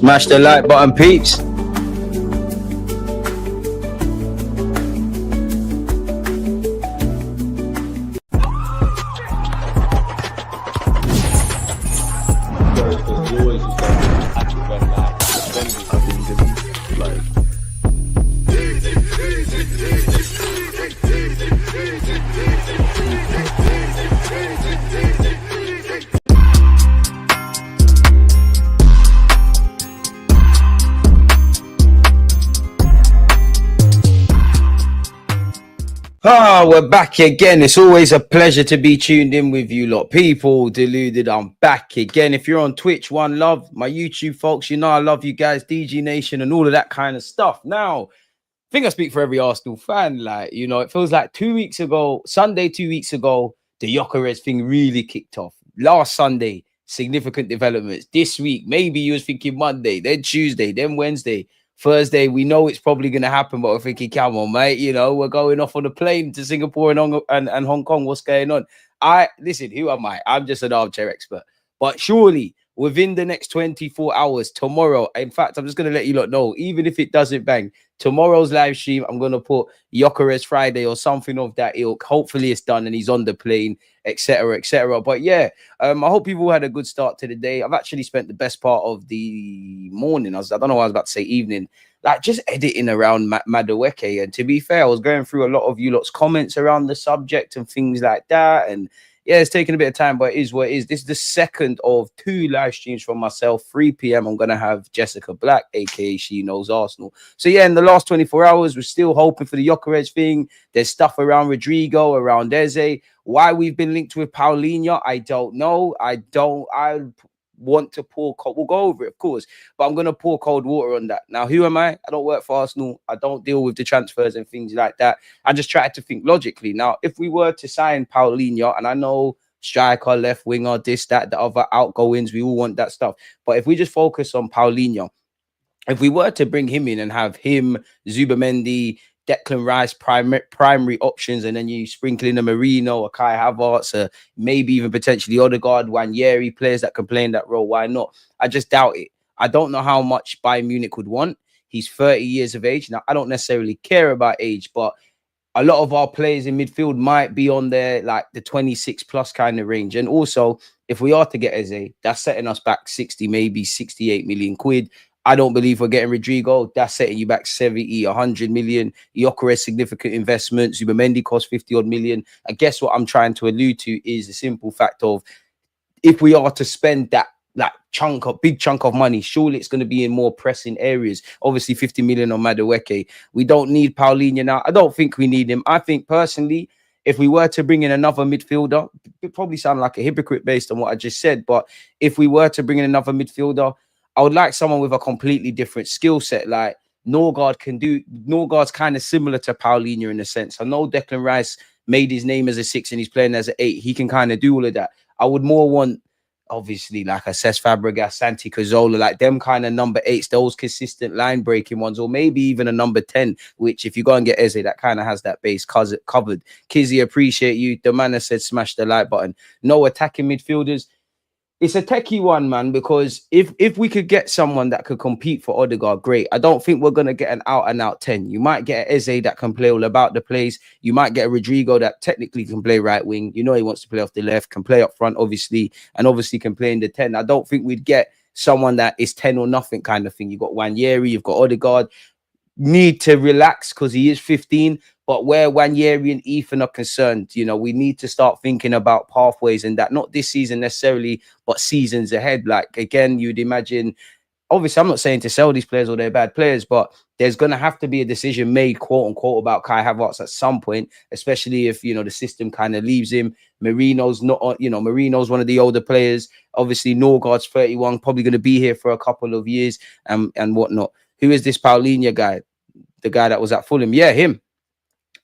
Smash the like button, peeps. We're back again. It's always a pleasure to be tuned in with you lot. People, Deluded, I'm back again. If you're on Twitch, one love. My YouTube folks, you know I love you guys, DG Nation and all of that kind of stuff. Now, I think I speak for every Arsenal fan. Like, you know, it feels like 2 weeks ago, Sunday 2 weeks ago, the Gyökeres thing really kicked off. Last Sunday, significant developments. This week, maybe you was thinking Monday, then Tuesday, then Wednesday. Thursday, we know it's probably going to happen, but we're thinking, come on, mate, you know, we're going off on a plane to Singapore and Hong Kong. What's going on? Listen, who am I? I'm just an armchair expert. But surely, within the next 24 hours, tomorrow, in fact, I'm just going to let you lot know, even if it doesn't bang, tomorrow's live stream, I'm going to put Gyökeres Friday or something of that ilk. Hopefully it's done and he's on the plane, etc., etc. But yeah, I hope people had a good start to the day. I've actually spent the best part of the morning. I don't know what I was about to say, evening, like just editing around Madueke. And to be fair, I was going through a lot of you lot's comments around the subject and things like that. And yeah, it's taking a bit of time, but it is what it is. This is the second of 2 live streams from myself. 3 p.m. I'm going to have Jessica Black, a.k.a. She Knows Arsenal. So yeah, in the last 24 hours, we're still hoping for the Gyökeres thing. There's stuff around Rodrygo, around Eze. Why we've been linked with Palhinha, I don't know. I want to pour cold. We'll go over it, of course, but I'm going to pour cold water on that. Now, who am I? I don't work for Arsenal. I don't deal with the transfers and things like that. I just try to think logically. Now, if we were to sign Palhinha, and I know striker, left winger, this, that, the other outgoings, we all want that stuff. But if we just focus on Palhinha, if we were to bring him in and have him, Zubimendi, Declan Rice, primary options, and then you sprinkle in a Marino, a Kai Havertz, maybe even potentially Odegaard, Wanyeri, players that can play in that role. Why not? I just doubt it. I don't know how much Bayern Munich would want. He's 30 years of age. Now, I don't necessarily care about age, but a lot of our players in midfield might be on there, like the 26 plus kind of range. And also, if we are to get Eze, that's setting us back 60, maybe 68 million quid. I don't believe we're getting Rodrygo. That's setting you back 70, 100 million. Gyökeres, significant investment. Zubimendi cost 50 odd million. I guess what I'm trying to allude to is the simple fact of if we are to spend that big chunk of money, surely it's going to be in more pressing areas. Obviously, 50 million on Madueke. We don't need Palhinha now. I don't think we need him. I think personally, if we were to bring in another midfielder, it probably sound like a hypocrite based on what I just said. But if we were to bring in another midfielder, I would like someone with a completely different skill set. Like Norgard can do. Norgard's kind of similar to Palhinha in a sense. I know Declan Rice made his name as a 6 and he's playing as an 8. He can kind of do all of that. I would more want, obviously, like a Cesc Fabregas, Santi Cazorla, like them kind of number 8s, those consistent line breaking ones, or maybe even a number 10, which if you go and get Eze, that kind of has that base covered. Kizzy, appreciate you. The man has said smash the like button. No attacking midfielders. It's a techie one, man, because if we could get someone that could compete for Odegaard, great. I don't think we're going to get an out-and-out 10. You might get an Eze that can play all about the place. You might get a Rodrygo that technically can play right wing. You know he wants to play off the left, can play up front, obviously, and obviously can play in the 10. I don't think we'd get someone that is 10 or nothing kind of thing. You've got Wanyeri, you've got Odegaard. Need to relax because he is 15. But where Wanyeri and Ethan are concerned, you know, we need to start thinking about pathways and that, not this season necessarily, but seasons ahead. Like, again, you'd imagine, obviously, I'm not saying to sell these players or they're bad players, but there's going to have to be a decision made, quote unquote, about Kai Havertz at some point, especially if, you know, the system kind of leaves him. Marino's not, you know, Marino's one of the older players. Obviously, Norgard's 31, probably going to be here for a couple of years and whatnot. Who is this Palhinha guy? The guy that was at Fulham? Yeah, him.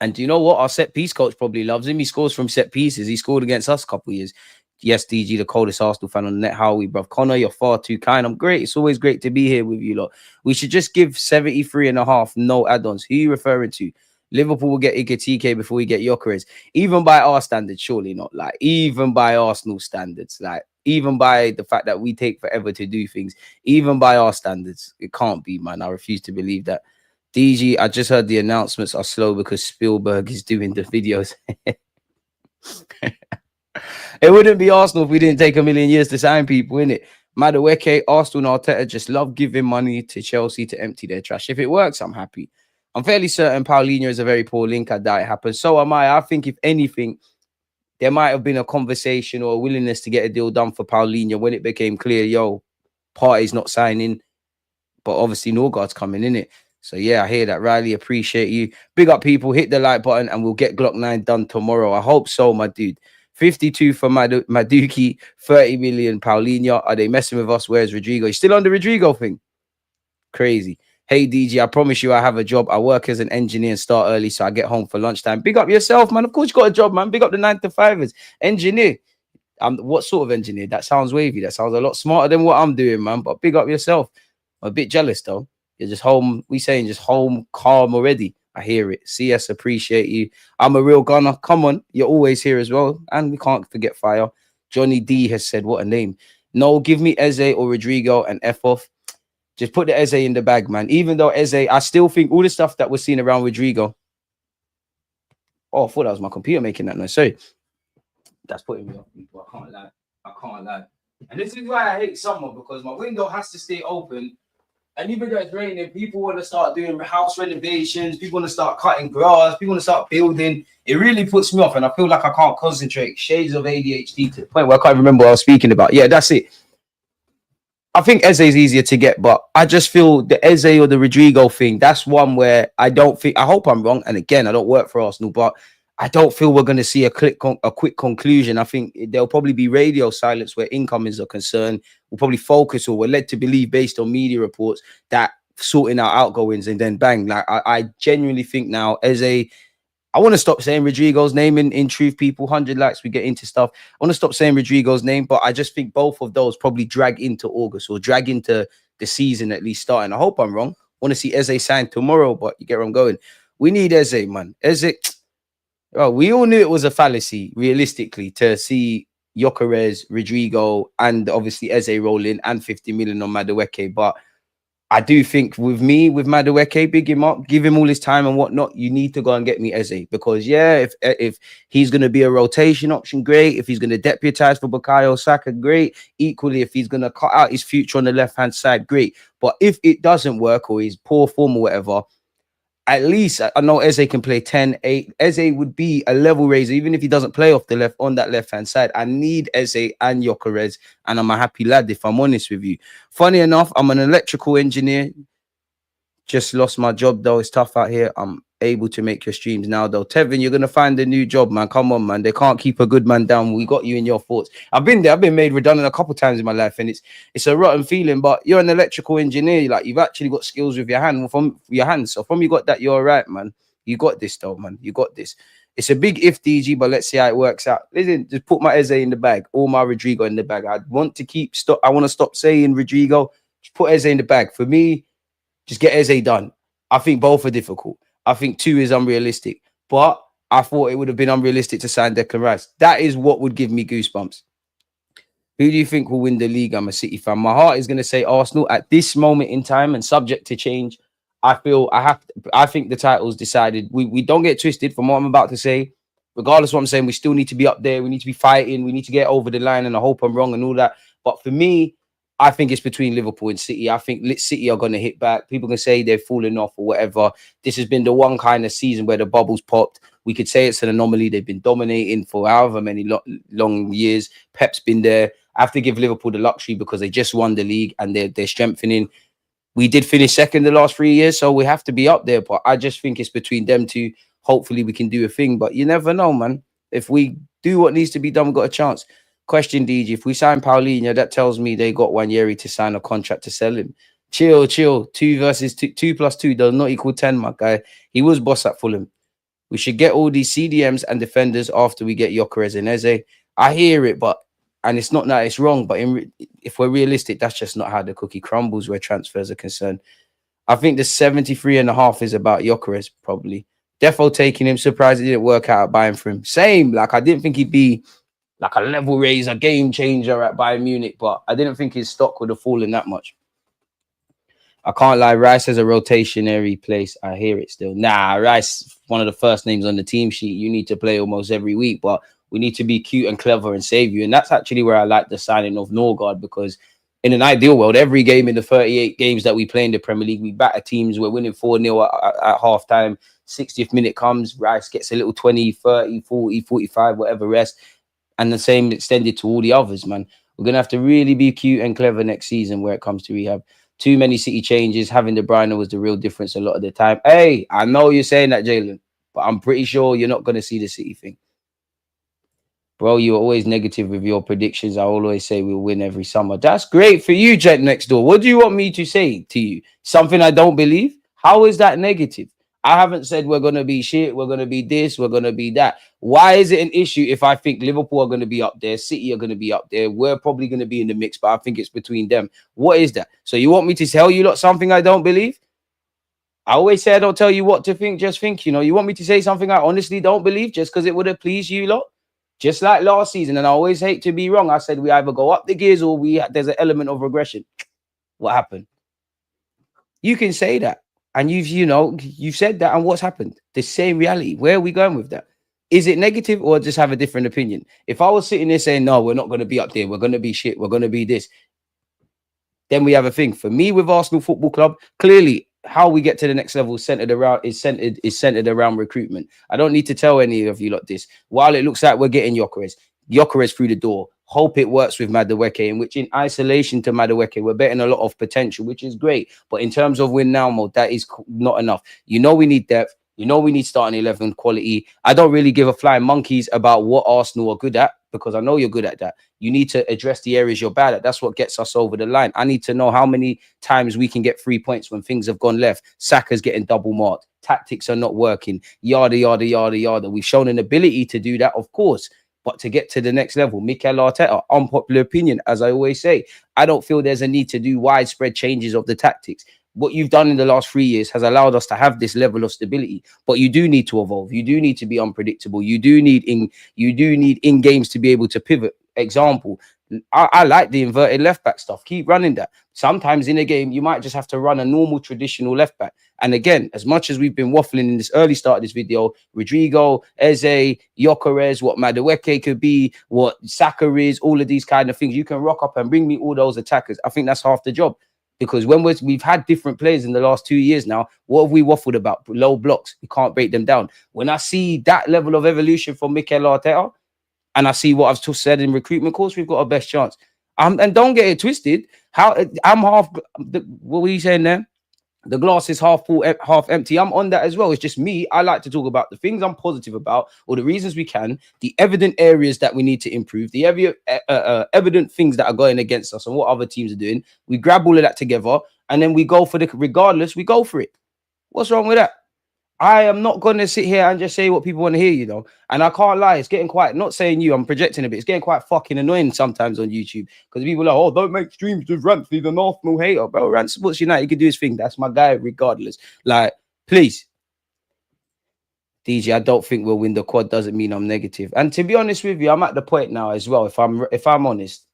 And do you know what? Our set piece coach probably loves him. He scores from set pieces. He scored against us a couple of years. Yes, DG, the coldest Arsenal fan on the net. How are we, bruv? Connor, you're far too kind. I'm great. It's always great to be here with you lot. We should just give 73.5, no add-ons. Who are you referring to? Liverpool will get Iketike before we get Gyökeres. Even by our standards, surely not. Like, even by Arsenal standards. Like, even by the fact that we take forever to do things, even by our standards. It can't be, man. I refuse to believe that. DG, I just heard the announcements are slow because Spielberg is doing the videos. It wouldn't be Arsenal if we didn't take a million years to sign people, innit? Madueke, Arsenal and Arteta just love giving money to Chelsea to empty their trash. If it works, I'm happy. I'm fairly certain Paulinho is a very poor link. I doubt it happens. So am I. I think if anything, there might have been a conversation or a willingness to get a deal done for Paulinho when it became clear, yo, Partey's not signing, but obviously Norgard's coming, in it. So yeah, I hear that. Riley, appreciate you. Big up, people. Hit the like button and we'll get Glock 9 done tomorrow. I hope so, my dude. 52 for Maduki, 30 million Paulinho. Are they messing with us? Where's Rodrygo? He's still on the Rodrygo thing. Crazy. Hey, DG, I promise you I have a job. I work as an engineer and start early, so I get home for lunchtime. Big up yourself, man. Of course you got a job, man. Big up the 9-to-5ers. Engineer. What sort of engineer? That sounds wavy. That sounds a lot smarter than what I'm doing, man. But big up yourself. I'm a bit jealous, though. You're just home. We saying just home, calm already. I hear it. CS, appreciate you. I'm a real gunner. Come on. You're always here as well. And we can't forget Fire. Johnny D has said, what a name. No, give me Eze or Rodrygo and F off. Just put the Eze in the bag, man. Even though Eze, I still think all the stuff that we're seeing around Rodrygo. Oh, I thought that was my computer making that noise. Sorry. That's putting me off, people. I can't lie. I can't lie. And this is why I hate summer, because my window has to stay open. And even though it's raining, people want to start doing house renovations. People want to start cutting grass. People want to start building. It really puts me off, and I feel like I can't concentrate. Shades of ADHD to the point where I can't remember what I was speaking about. Yeah, that's it. I think Eze is easier to get, but I just feel the Eze or the Rodrygo thing, that's one where I don't think, I hope I'm wrong. And again, I don't work for Arsenal, but I don't feel we're going to see a quick conclusion. I think there'll probably be radio silence where incomings are concerned. We'll probably focus, or we're led to believe based on media reports, that sorting out outgoings and then bang. Like I genuinely think now, Eze, I want to stop saying Rodrygo's name in truth, people. 100 likes, we get into stuff. I want to stop saying Rodrygo's name, but I just think both of those probably drag into August or drag into the season at least starting. I hope I'm wrong. I want to see Eze signed tomorrow, but you get where I'm going. We need Eze, man. Eze. Well, we all knew it was a fallacy, realistically, to see Gyökeres, Rodrygo, and obviously Eze rolling and 50 million on Madueke. But I do think with Madueke, big him up, give him all his time and whatnot. You need to go and get me Eze, because yeah, if he's going to be a rotation option, great. If he's going to deputize for Bukayo Saka, great. Equally, if he's going to cut out his future on the left-hand side, great. But if it doesn't work or he's poor form or whatever, at least I know Eze can play 10, 8. Eze would be a level raiser, even if he doesn't play off the left on that left-hand side. I need Eze and Gyökeres, and I'm a happy lad, if I'm honest with you. Funny enough, I'm an electrical engineer. Just lost my job, though. It's tough out here. I'm able to make your streams now, though. Tevin, you're going to find a new job, man. Come on, man. They can't keep a good man down. We got you in your thoughts. I've been there. I've been made redundant a couple of times in my life, and it's a rotten feeling, but you're an electrical engineer. Like, you've actually got skills with your hand, from your hands. So from you got that, you're all right, man. You got this, though, man. You got this. It's a big if, DG, but let's see how it works out. Listen, just put my Eze in the bag, all my Rodrygo in the bag. I want to stop saying Rodrygo. Just put Eze in the bag. For me, just get Eze done. I think both are difficult. I think 2 is unrealistic. But I thought it would have been unrealistic to sign Declan Rice. That is what would give me goosebumps. Who do you think will win the league? I'm a City fan. My heart is going to say Arsenal at this moment in time, and subject to change. I think the title's decided. We don't get twisted from what I'm about to say. Regardless of what I'm saying, we still need to be up there. We need to be fighting. We need to get over the line, and I hope I'm wrong and all that. But for me, I think it's between Liverpool and City. I think City are going to hit back. People can say they've fallen off or whatever. This has been the one kind of season where the bubbles popped. We could say it's an anomaly. They've been dominating for however many long years. Pep's been there. I have to give Liverpool the luxury because they just won the league and they're strengthening. We did finish second the last 3 years, so we have to be up there. But I just think it's between them two. Hopefully we can do a thing. But you never know, man. If we do what needs to be done, we've got a chance. Question, DG, if we sign Paulinho, that tells me they got Wanyeri to sign a contract to sell him. Chill. 2 versus 2. 2 plus 2 does not equal 10, my guy. He was boss at Fulham. We should get all these CDMs and defenders after we get Gyökeres and Eze. I hear it, and it's not that it's wrong, but if we're realistic, that's just not how the cookie crumbles where transfers are concerned. I think the 73.5 is about Gyökeres, probably. Defo taking him, surprised it didn't work out buying for him. Same, like I didn't think he'd be like a level raiser, game changer at Bayern Munich, but I didn't think his stock would have fallen that much. I can't lie, Rice has a rotationary place. I hear it still. Nah, Rice, one of the first names on the team sheet. You need to play almost every week, but we need to be cute and clever and save you. And that's actually where I like the signing of Norgard, because in an ideal world, every game in the 38 games that we play in the Premier League, we batter teams. We're winning 4-0 at half time. 60th minute comes, Rice gets a little 20, 30, 40, 45, whatever rest. And the same extended to all the others, man. We're going to have to really be cute and clever next season where it comes to rehab. Too many City changes. Having De Bruyne was the real difference a lot of the time. Hey, I know you're saying that, Jalen, but I'm pretty sure you're not going to see the City thing. Bro, you're always negative with your predictions. I always say we'll win every summer. That's great for you, Jet Next Door. What do you want me to say to you? Something I don't believe? How is that negative? I haven't said we're going to be shit, we're going to be this, we're going to be that. Why is it an issue if I think Liverpool are going to be up there, City are going to be up there, we're probably going to be in the mix, but I think it's between them. What is that? So you want me to tell you lot something I don't believe? I always say I don't tell you what to think, just think. You know, you want me to say something I honestly don't believe just because it would have pleased you lot? Just like last season, and I always hate to be wrong. I said we either go up the gears or there's an element of regression. What happened? You can say that. And you've said that, and what's happened? The same reality. Where are we going with that? Is it negative or just have a different opinion? If I was sitting there saying, no, we're not going to be up there, we're going to be shit, we're going to be this, then we have a thing. For me, with Arsenal Football Club, clearly how we get to the next level is centered around recruitment. I don't need to tell any of you like this. While it looks like we're getting Gyökeres through the door, hope it works with Madueke, in which in isolation to Madueke, we're betting a lot of potential, which is great. But in terms of win now mode, that is not enough. You know we need depth. You know we need starting 11 quality. I don't really give a flying monkeys about what Arsenal are good at, because I know you're good at that. You need to address the areas you're bad at. That's what gets us over the line. I need to know how many times we can get 3 points when things have gone left. Saka's getting double marked. Tactics are not working. Yada, yada, yada, yada. We've shown an ability to do that, of course. But to get to the next level, Mikel Arteta, unpopular opinion, as I always say, I don't feel there's a need to do widespread changes of the tactics. What you've done in the last 3 years has allowed us to have this level of stability, but you do need to evolve. You do need to be unpredictable. You do need in games to be able to pivot. Example, I like the inverted left back stuff. Keep running that. Sometimes in a game, you might just have to run a normal traditional left back. And again, as much as we've been waffling in this early start of this video, Rodrygo, Eze, Gyökeres, what Madueke could be, what Saka is, all of these kind of things, you can rock up and bring me all those attackers. I think that's half the job. Because when we've had different players in the last 2 years now, what have we waffled about? Low blocks. We can't break them down. When I see that level of evolution from Mikel Arteta, and I see what I've just said in recruitment course, we've got our best chance. And don't get it twisted. I'm half. What were you saying there? The glass is half full, half empty. I'm on that as well. It's just me. I like to talk about the things I'm positive about, or the reasons we can, the evident areas that we need to improve, the evident things that are going against us and what other teams are doing. We grab all of that together and then we go for regardless, we go for it. What's wrong with that? I am not going to sit here and just say what people want to hear, you know. And I can't lie, it's getting quite, not saying you, I'm projecting a bit. It's getting quite fucking annoying sometimes on YouTube because people are like, oh, don't make streams with Rance, he's an Arsenal hater. Bro, Rance supports United, he can do his thing. That's my guy regardless. Like, please. DJ, I don't think we'll win the quad doesn't mean I'm negative. And to be honest with you, I'm at the point now as well, if I'm honest,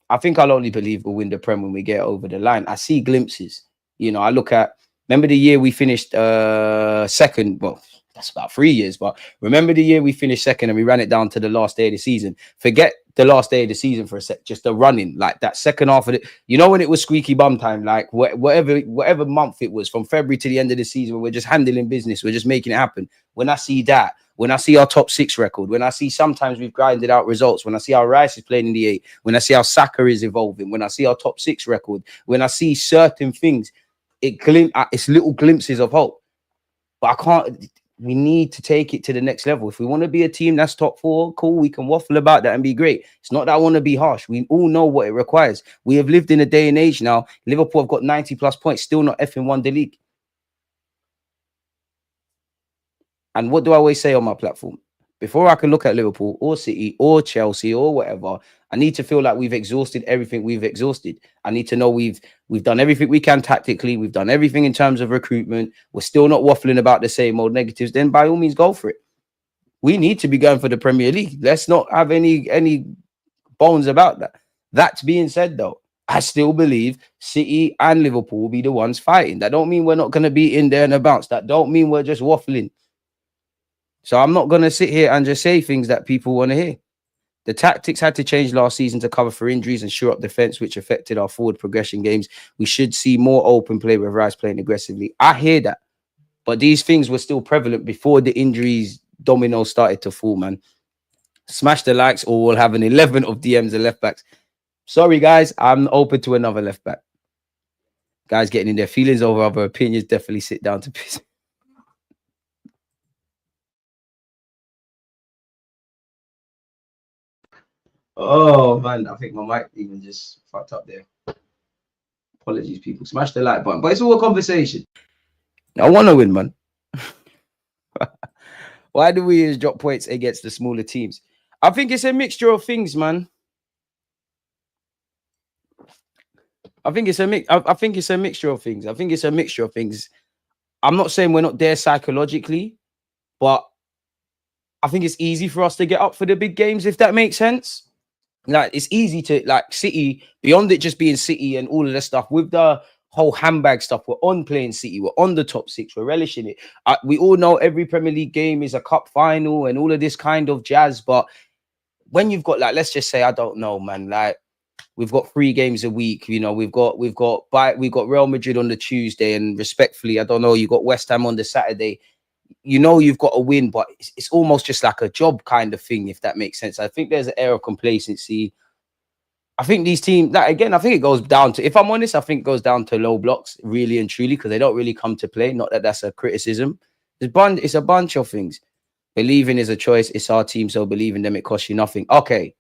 I think I'll only believe we'll win the Prem when we get over the line. I see glimpses. You know, I look at, remember the year we finished second? Well, that's about 3 years, but remember the year we finished second and we ran it down to the last day of the season. Forget the last day of the season for a sec, just the running, like that second half of it. You know, when it was squeaky bum time, like whatever month it was, from February to the end of the season, when we're just handling business, we're just making it happen. When I see that, when I see our top 6 record, when I see sometimes we've grinded out results, when I see how Rice is playing in the 8, when I see how Saka is evolving, when I see our top 6 record, when I see certain things, it's little glimpses of hope. But I can't, we need to take it to the next level. If we want to be a team that's top 4, cool, we can waffle about that and be great. It's not that I want to be harsh. We all know what it requires. We have lived in a day and age now. Liverpool have got 90 plus points, still not effing won the league. And what do I always say on my platform? Before I can look at Liverpool or City or Chelsea or whatever, I need to feel like we've exhausted everything we've exhausted. I need to know we've done everything we can tactically. We've done everything in terms of recruitment. We're still not waffling about the same old negatives. Then by all means, go for it. We need to be going for the Premier League. Let's not have any bones about that. That being said, though, I still believe City and Liverpool will be the ones fighting. That don't mean we're not going to be in there and about. That don't mean we're just waffling. So I'm not going to sit here and just say things that people want to hear. The tactics had to change last season to cover for injuries and shore up defense, which affected our forward progression games. We should see more open play with Rice playing aggressively. I hear that. But these things were still prevalent before the injuries domino started to fall, man. Smash the likes or we'll have an 11 of DMs and left backs. Sorry, guys. I'm open to another left back. Guys getting in their feelings over other opinions, definitely sit down to piss. Oh, man. I think my mic even just fucked up there. Apologies, people. Smash the like button. But it's all a conversation. I want to win, man. Why do we drop points against the smaller teams? I think it's a mixture of things, man. I think it's a mixture of things. I'm not saying we're not there psychologically, but I think it's easy for us to get up for the big games, if that makes sense. Like, it's easy to, like, City, beyond it just being City and all of this stuff, with the whole handbag stuff, we're on playing City, we're on the top six, we're relishing it. We all know every Premier League game is a cup final and all of this kind of jazz, but when you've got, like, let's just say, I don't know, man, like, we've got 3 games a week, you know, we've got Real Madrid on the Tuesday, and respectfully, I don't know, you got West Ham on the Saturday. You know you've got to win, but it's almost just like a job kind of thing, if that makes sense. I think there's an air of complacency. I think these teams, that again, I think it goes down to, if I'm honest, I think it goes down to low blocks, really and truly, because they don't really come to play. Not that that's a criticism. It's a bunch of things. Believing is a choice. It's our team, so believe in them. It costs you nothing. Okay,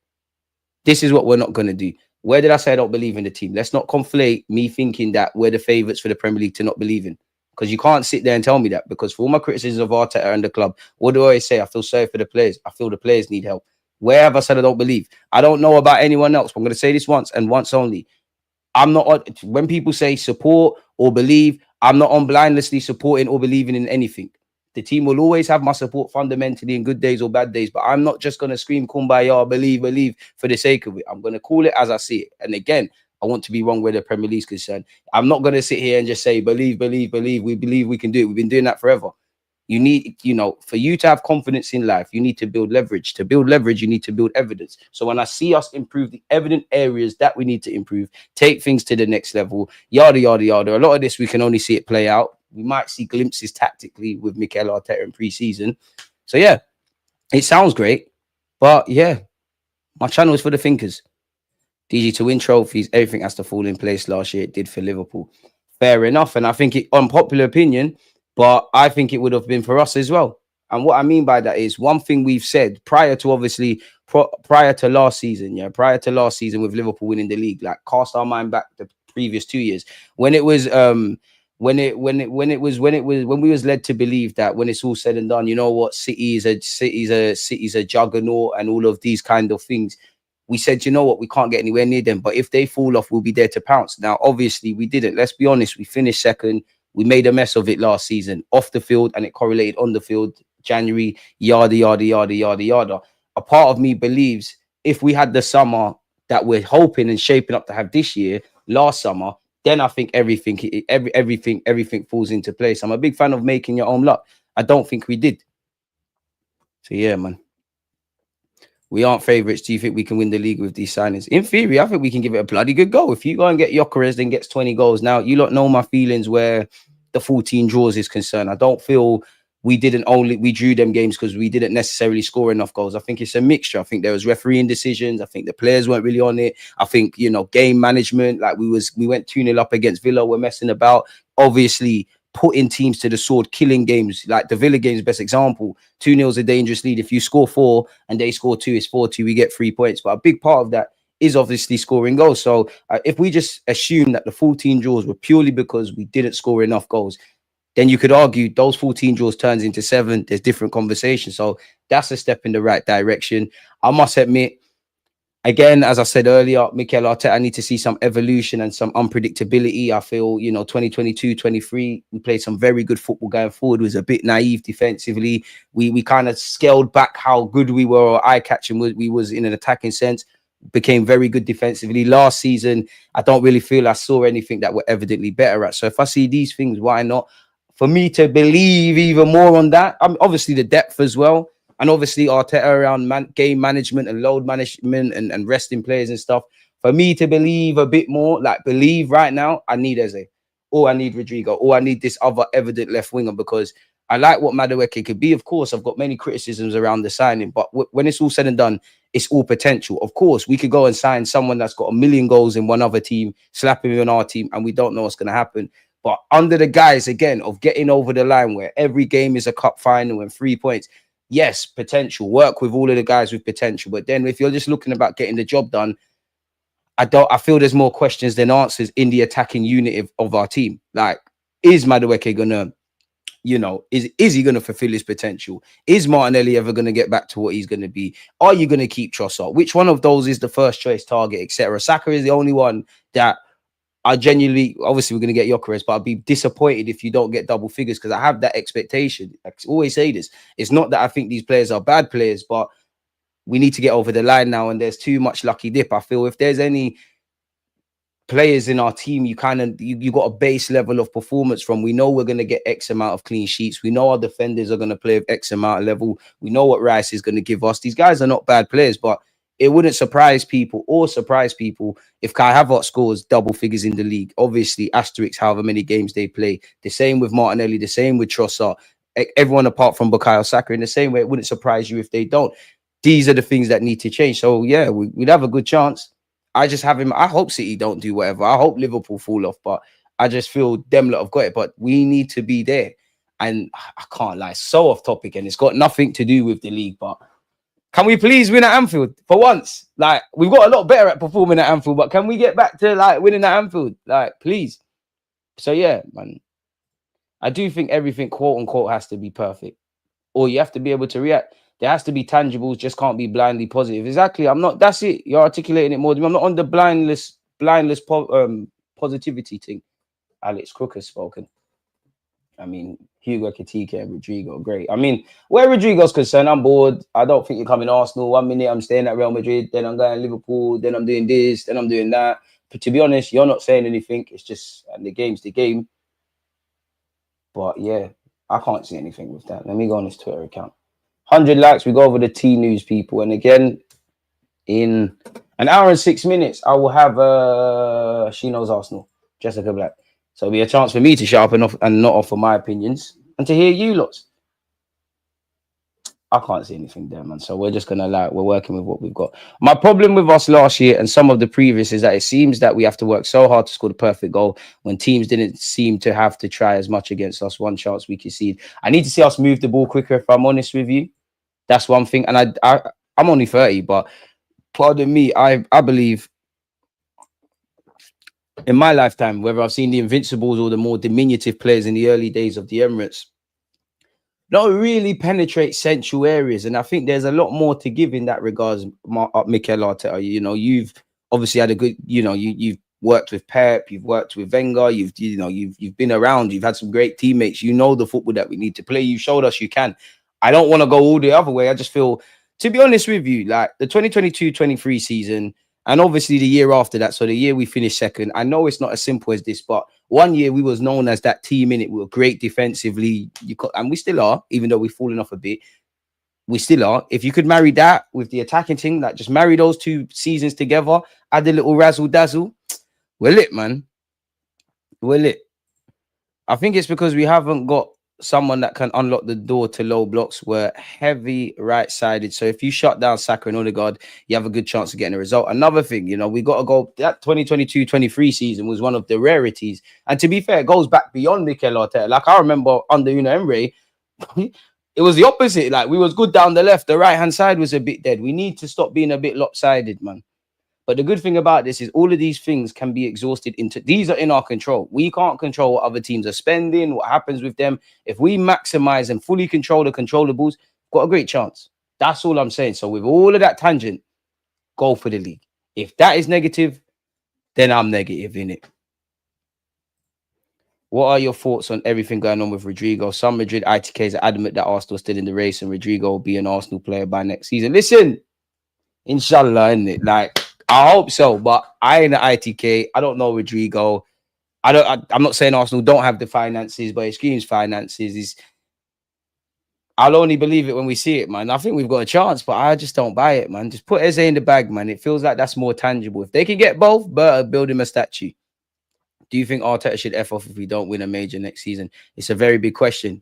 this is what we're not going to do. Where did I say I don't believe in the team? Let's not conflate me thinking that we're the favourites for the Premier League to not believe in. Because you can't sit there and tell me that. Because for all my criticisms of Arteta and the club, what do I always say? I feel sorry for the players. I feel the players need help. Where have I said I don't believe? I don't know about anyone else, but I'm going to say this once and once only. I'm not, when people say support or believe, I'm not on blindlessly supporting or believing in anything. The team will always have my support fundamentally in good days or bad days, but I'm not just going to scream kumbaya, believe for the sake of it. I'm going to call it as I see it. And again, I want to be wrong where the Premier League is concerned. I'm not going to sit here and just say, believe. We believe we can do it. We've been doing that forever. You need, you know, for you to have confidence in life, you need to build leverage. To build leverage, you need to build evidence. So when I see us improve the evident areas that we need to improve, take things to the next level, yada, yada, yada. A lot of this, we can only see it play out. We might see glimpses tactically with Mikel Arteta in pre-season. So, yeah, it sounds great. But, yeah, my channel is for the thinkers. DG, to win trophies, everything has to fall in place last year. It did for Liverpool. Fair enough. And I think it, unpopular opinion, but I think it would have been for us as well. And what I mean by that is one thing we've said prior to last season, with Liverpool winning the league, like cast our mind back the previous 2 years when it was when we was led to believe that when it's all said and done, you know what, City's a juggernaut and all of these kind of things. We said, you know what, we can't get anywhere near them, but if they fall off, we'll be there to pounce. Now, obviously, we didn't. Let's be honest. We finished second. We made a mess of it last season off the field, and it correlated on the field. January, yada, yada, yada, yada, yada. A part of me believes if we had the summer that we're hoping and shaping up to have this year, last summer, then I think everything falls into place. I'm a big fan of making your own luck. I don't think we did. So, yeah, man. We aren't favourites. Do you think we can win the league with these signings? In theory, I think we can give it a bloody good go. If you go and get Gyökeres, then gets 20 goals. Now, you lot know my feelings where the 14 draws is concerned. I don't feel we drew them games because we didn't necessarily score enough goals. I think it's a mixture. I think there was refereeing decisions. I think the players weren't really on it. I think, you know, game management, like we went 2-0 up against Villa. We're messing about. Obviously, putting teams to the sword, killing games, like the Villa game's best example. 2-0 is a dangerous lead. If you score 4 and they score 2, it's 4-2. We get 3 points. But a big part of that is obviously scoring goals. So if we just assume that the 14 draws were purely because we didn't score enough goals, then you could argue those 14 draws turns into 7. There's different conversations. So that's a step in the right direction. I must admit, Again, as I said earlier, Mikel Arteta, I need to see some evolution and some unpredictability. I feel, 2022, 23, we played some very good football going forward. It was a bit naive defensively. We kind of scaled back how good we were, or eye-catching we was in an attacking sense. Became very good defensively. Last season, I don't really feel I saw anything that we're evidently better at. So if I see these things, why not? For me to believe even more on that, obviously the depth as well. And obviously Arteta around game management and load management and resting players and stuff. For me to believe a bit more, like believe right now, I need Eze, or I need Rodrygo, or I need this other evident left winger, because I like what Madueke could be. Of course, I've got many criticisms around the signing, but when it's all said and done, it's all potential. Of course, we could go and sign someone that's got 1 million goals in one other team, slap him in our team, and we don't know what's going to happen. But under the guise, again, of getting over the line where every game is a cup final and 3 points, yes, potential. Work with all of the guys with potential. But then if you're just looking about getting the job done, I feel there's more questions than answers in the attacking unit of our team. Like, is Madueke gonna, is he gonna fulfill his potential? Is Martinelli ever gonna get back to what he's gonna be? Are you gonna keep Trossard? Which one of those is the first choice target, etc.? Saka is the only one that I genuinely, obviously we're going to get Gyökeres, but I'd be disappointed if you don't get double figures, because I have that expectation. I always say this. It's not that I think these players are bad players, but we need to get over the line now, and there's too much lucky dip. I feel if there's any players in our team, you got a base level of performance from. We know we're going to get X amount of clean sheets. We know our defenders are going to play with X amount of level. We know what Rice is going to give us. These guys are not bad players, but it wouldn't surprise people if Kai Havertz scores double figures in the league. Obviously, asterisk however many games they play. The same with Martinelli, the same with Trossard. Everyone apart from Bukayo Saka. In the same way, it wouldn't surprise you if they don't. These are the things that need to change. So, yeah, we'd have a good chance. I just have him. I hope City don't do whatever. I hope Liverpool fall off. But I just feel them lot have got it. But we need to be there. And I can't lie, so off topic. And it's got nothing to do with the league. But can we please win at Anfield for once? Like, we've got a lot better at performing at Anfield, but can we get back to like winning at Anfield? Like, please. So yeah, man. I do think everything, quote unquote, has to be perfect, or you have to be able to react. There has to be tangibles, just can't be blindly positive. Exactly. I'm not. That's it. You're articulating it more than me. I'm not on the blindless positivity thing. Alex Crook has spoken. I mean, Hugo Ekitike and Rodrygo, great. I mean, where Rodrygo's concerned, I'm bored. I don't think you're coming to Arsenal. 1 minute I'm staying at Real Madrid, then I'm going to Liverpool, then I'm doing this, then I'm doing that. But to be honest, you're not saying anything. It's just, and the game's the game. But yeah, I can't see anything with that. Let me go on his Twitter account. 100 likes, we go over the T News, people. And again, in an hour and 6 minutes, I will have She Knows Arsenal, Jessica Black. So it'll be a chance for me to shut up and not offer my opinions, and to hear you lots. I can't see anything there, man. So we're just gonna we're working with what we've got. My problem with us last year and some of the previous is that it seems that we have to work so hard to score the perfect goal when teams didn't seem to have to try as much against us. One chance we concede. I need to see us move the ball quicker, if I'm honest with you. That's one thing. And I'm only 30, but pardon me, I believe in my lifetime, whether I've seen the Invincibles or the more diminutive players in the early days of the Emirates, don't really penetrate central areas. And I think there's a lot more to give in that regards, Mikel Arteta. You've obviously had a good, you've worked with Pep, you've worked with Wenger, you've been around, you've had some great teammates, the football that we need to play. You showed us you can. I don't want to go all the other way. I just feel, to be honest with you, like the 2022-23 season, and obviously the year after that, so the year we finished second, I know it's not as simple as this, but one year we was known as that team in it. We were great defensively, and we still are, even though we've fallen off a bit. We still are. If you could marry that with the attacking thing, like just marry those 2 seasons together, add a little razzle dazzle, we're lit, man. We're lit. I think it's because we haven't got someone that can unlock the door to low blocks. We're heavy right-sided. So if you shut down Saka and Odegaard, you have a good chance of getting a result. Another thing, we got to go, that 2022-23 season was one of the rarities. And to be fair, it goes back beyond Mikel Arteta. Like, I remember under Unai Emery, it was the opposite. Like, we was good down the left. The right-hand side was a bit dead. We need to stop being a bit lopsided, man. But the good thing about this is all of these things can be exhausted into, these are in our control. We can't control what other teams are spending, what happens with them. If we maximize and fully control the controllables, got a great chance. That's all I'm saying. So with all of that tangent, go for the league. If that is negative, then I'm negative in it. What are your thoughts on everything going on with Rodrygo? Some Madrid ITKs are adamant that Arsenal are still in the race and Rodrygo will be an Arsenal player by next season. Listen, inshallah, isn't it? Like, I hope so, but I ain't an ITK. I don't know Rodrygo. I'm not saying Arsenal don't have the finances, but it screams finances. I'll only believe it when we see it, man. I think we've got a chance, but I just don't buy it, man. Just put Eze in the bag, man. It feels like that's more tangible. If they can get both, build him a statue. Do you think Arteta should F off if we don't win a major next season? It's a very big question.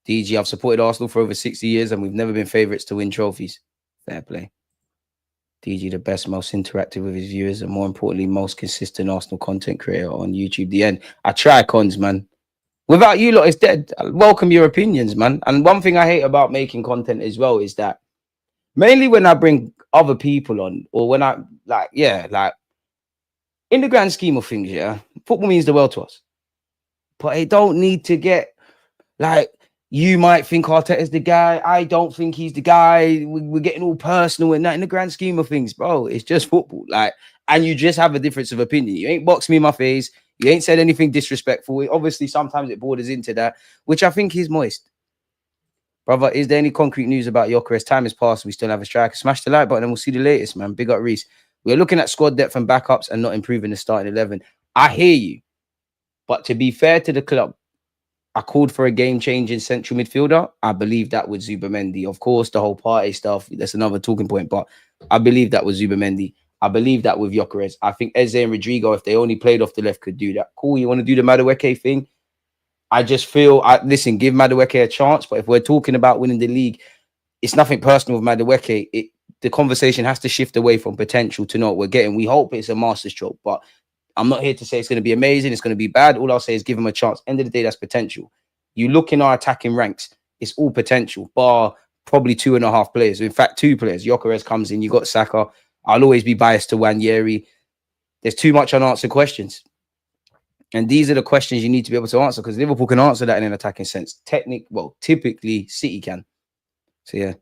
DG, I've supported Arsenal for over 60 years and we've never been favourites to win trophies. Fair play. DG, the best, most interactive with his viewers and more importantly, most consistent Arsenal content creator on YouTube. The end. I try, cons, man. Without you lot, it's dead. I welcome your opinions, man. And one thing I hate about making content as well is that mainly when I bring other people on or when I, in the grand scheme of things, yeah, football means the world to us. But it don't need to get, you might think Arteta's the guy. I don't think he's the guy. We're getting all personal and that. In the grand scheme of things, bro, it's just football. And you just have a difference of opinion. You ain't boxed me in my face. You ain't said anything disrespectful. Obviously, sometimes it borders into that, which I think is moist. Brother, is there any concrete news about Gyökeres? Time has passed. We still have a striker. Smash the like button and we'll see the latest, man. Big up, Reese. We're looking at squad depth and backups and not improving the starting 11. I hear you. But to be fair to the club, I called for a game-changing central midfielder. I believe that was Zubamendi. Of course, the whole party stuff, that's another talking point. But I believe that was Zubamendi. I believe that with Gyökeres. I think Eze and Rodrygo, if they only played off the left, could do that. Cool, you want to do the Madueke thing? I just feel, listen, give Madueke a chance. But if we're talking about winning the league, it's nothing personal with Madueke. The conversation has to shift away from potential to not what we're getting. We hope it's a masterstroke, but I'm not here to say it's going to be amazing. It's going to be bad. All I'll say is give him a chance. End of the day, that's potential. You look in our attacking ranks, it's all potential, bar probably 2.5 players. In fact, 2 players. Gyökeres comes in, you got Saka. I'll always be biased to Wanyeri. There's too much unanswered questions. And these are the questions you need to be able to answer because Liverpool can answer that in an attacking sense. Typically, City can. So, yeah,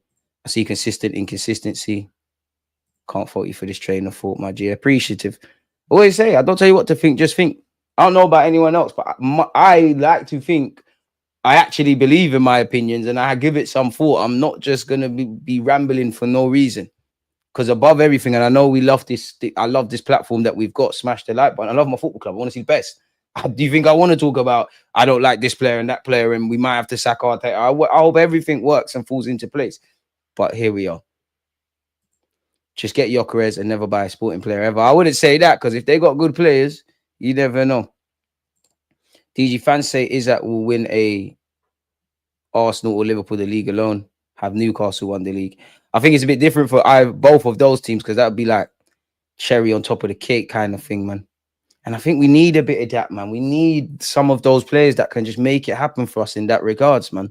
I see consistent inconsistency. Can't fault you for this train of thought, my G. Appreciative. Always say, I don't tell you what to think, just think. I don't know about anyone else, but I like to think I actually believe in my opinions and I give it some thought. I'm not just going to be rambling for no reason. Because above everything, and I know we love this, I love this platform that we've got, smash the like button. I love my football club. I want to see the best. Do you think I want to talk about, I don't like this player and that player and we might have to sack Arteta? I hope everything works and falls into place. But here we are. Just get Gyökeres and never buy a sporting player ever. I wouldn't say that because if they got good players, you never know. DG fans say Isak will win a Arsenal or Liverpool the league alone. Have Newcastle won the league. I think it's a bit different for both of those teams because that would be like cherry on top of the cake kind of thing, man. And I think we need a bit of that, man. We need some of those players that can just make it happen for us in that regards, man.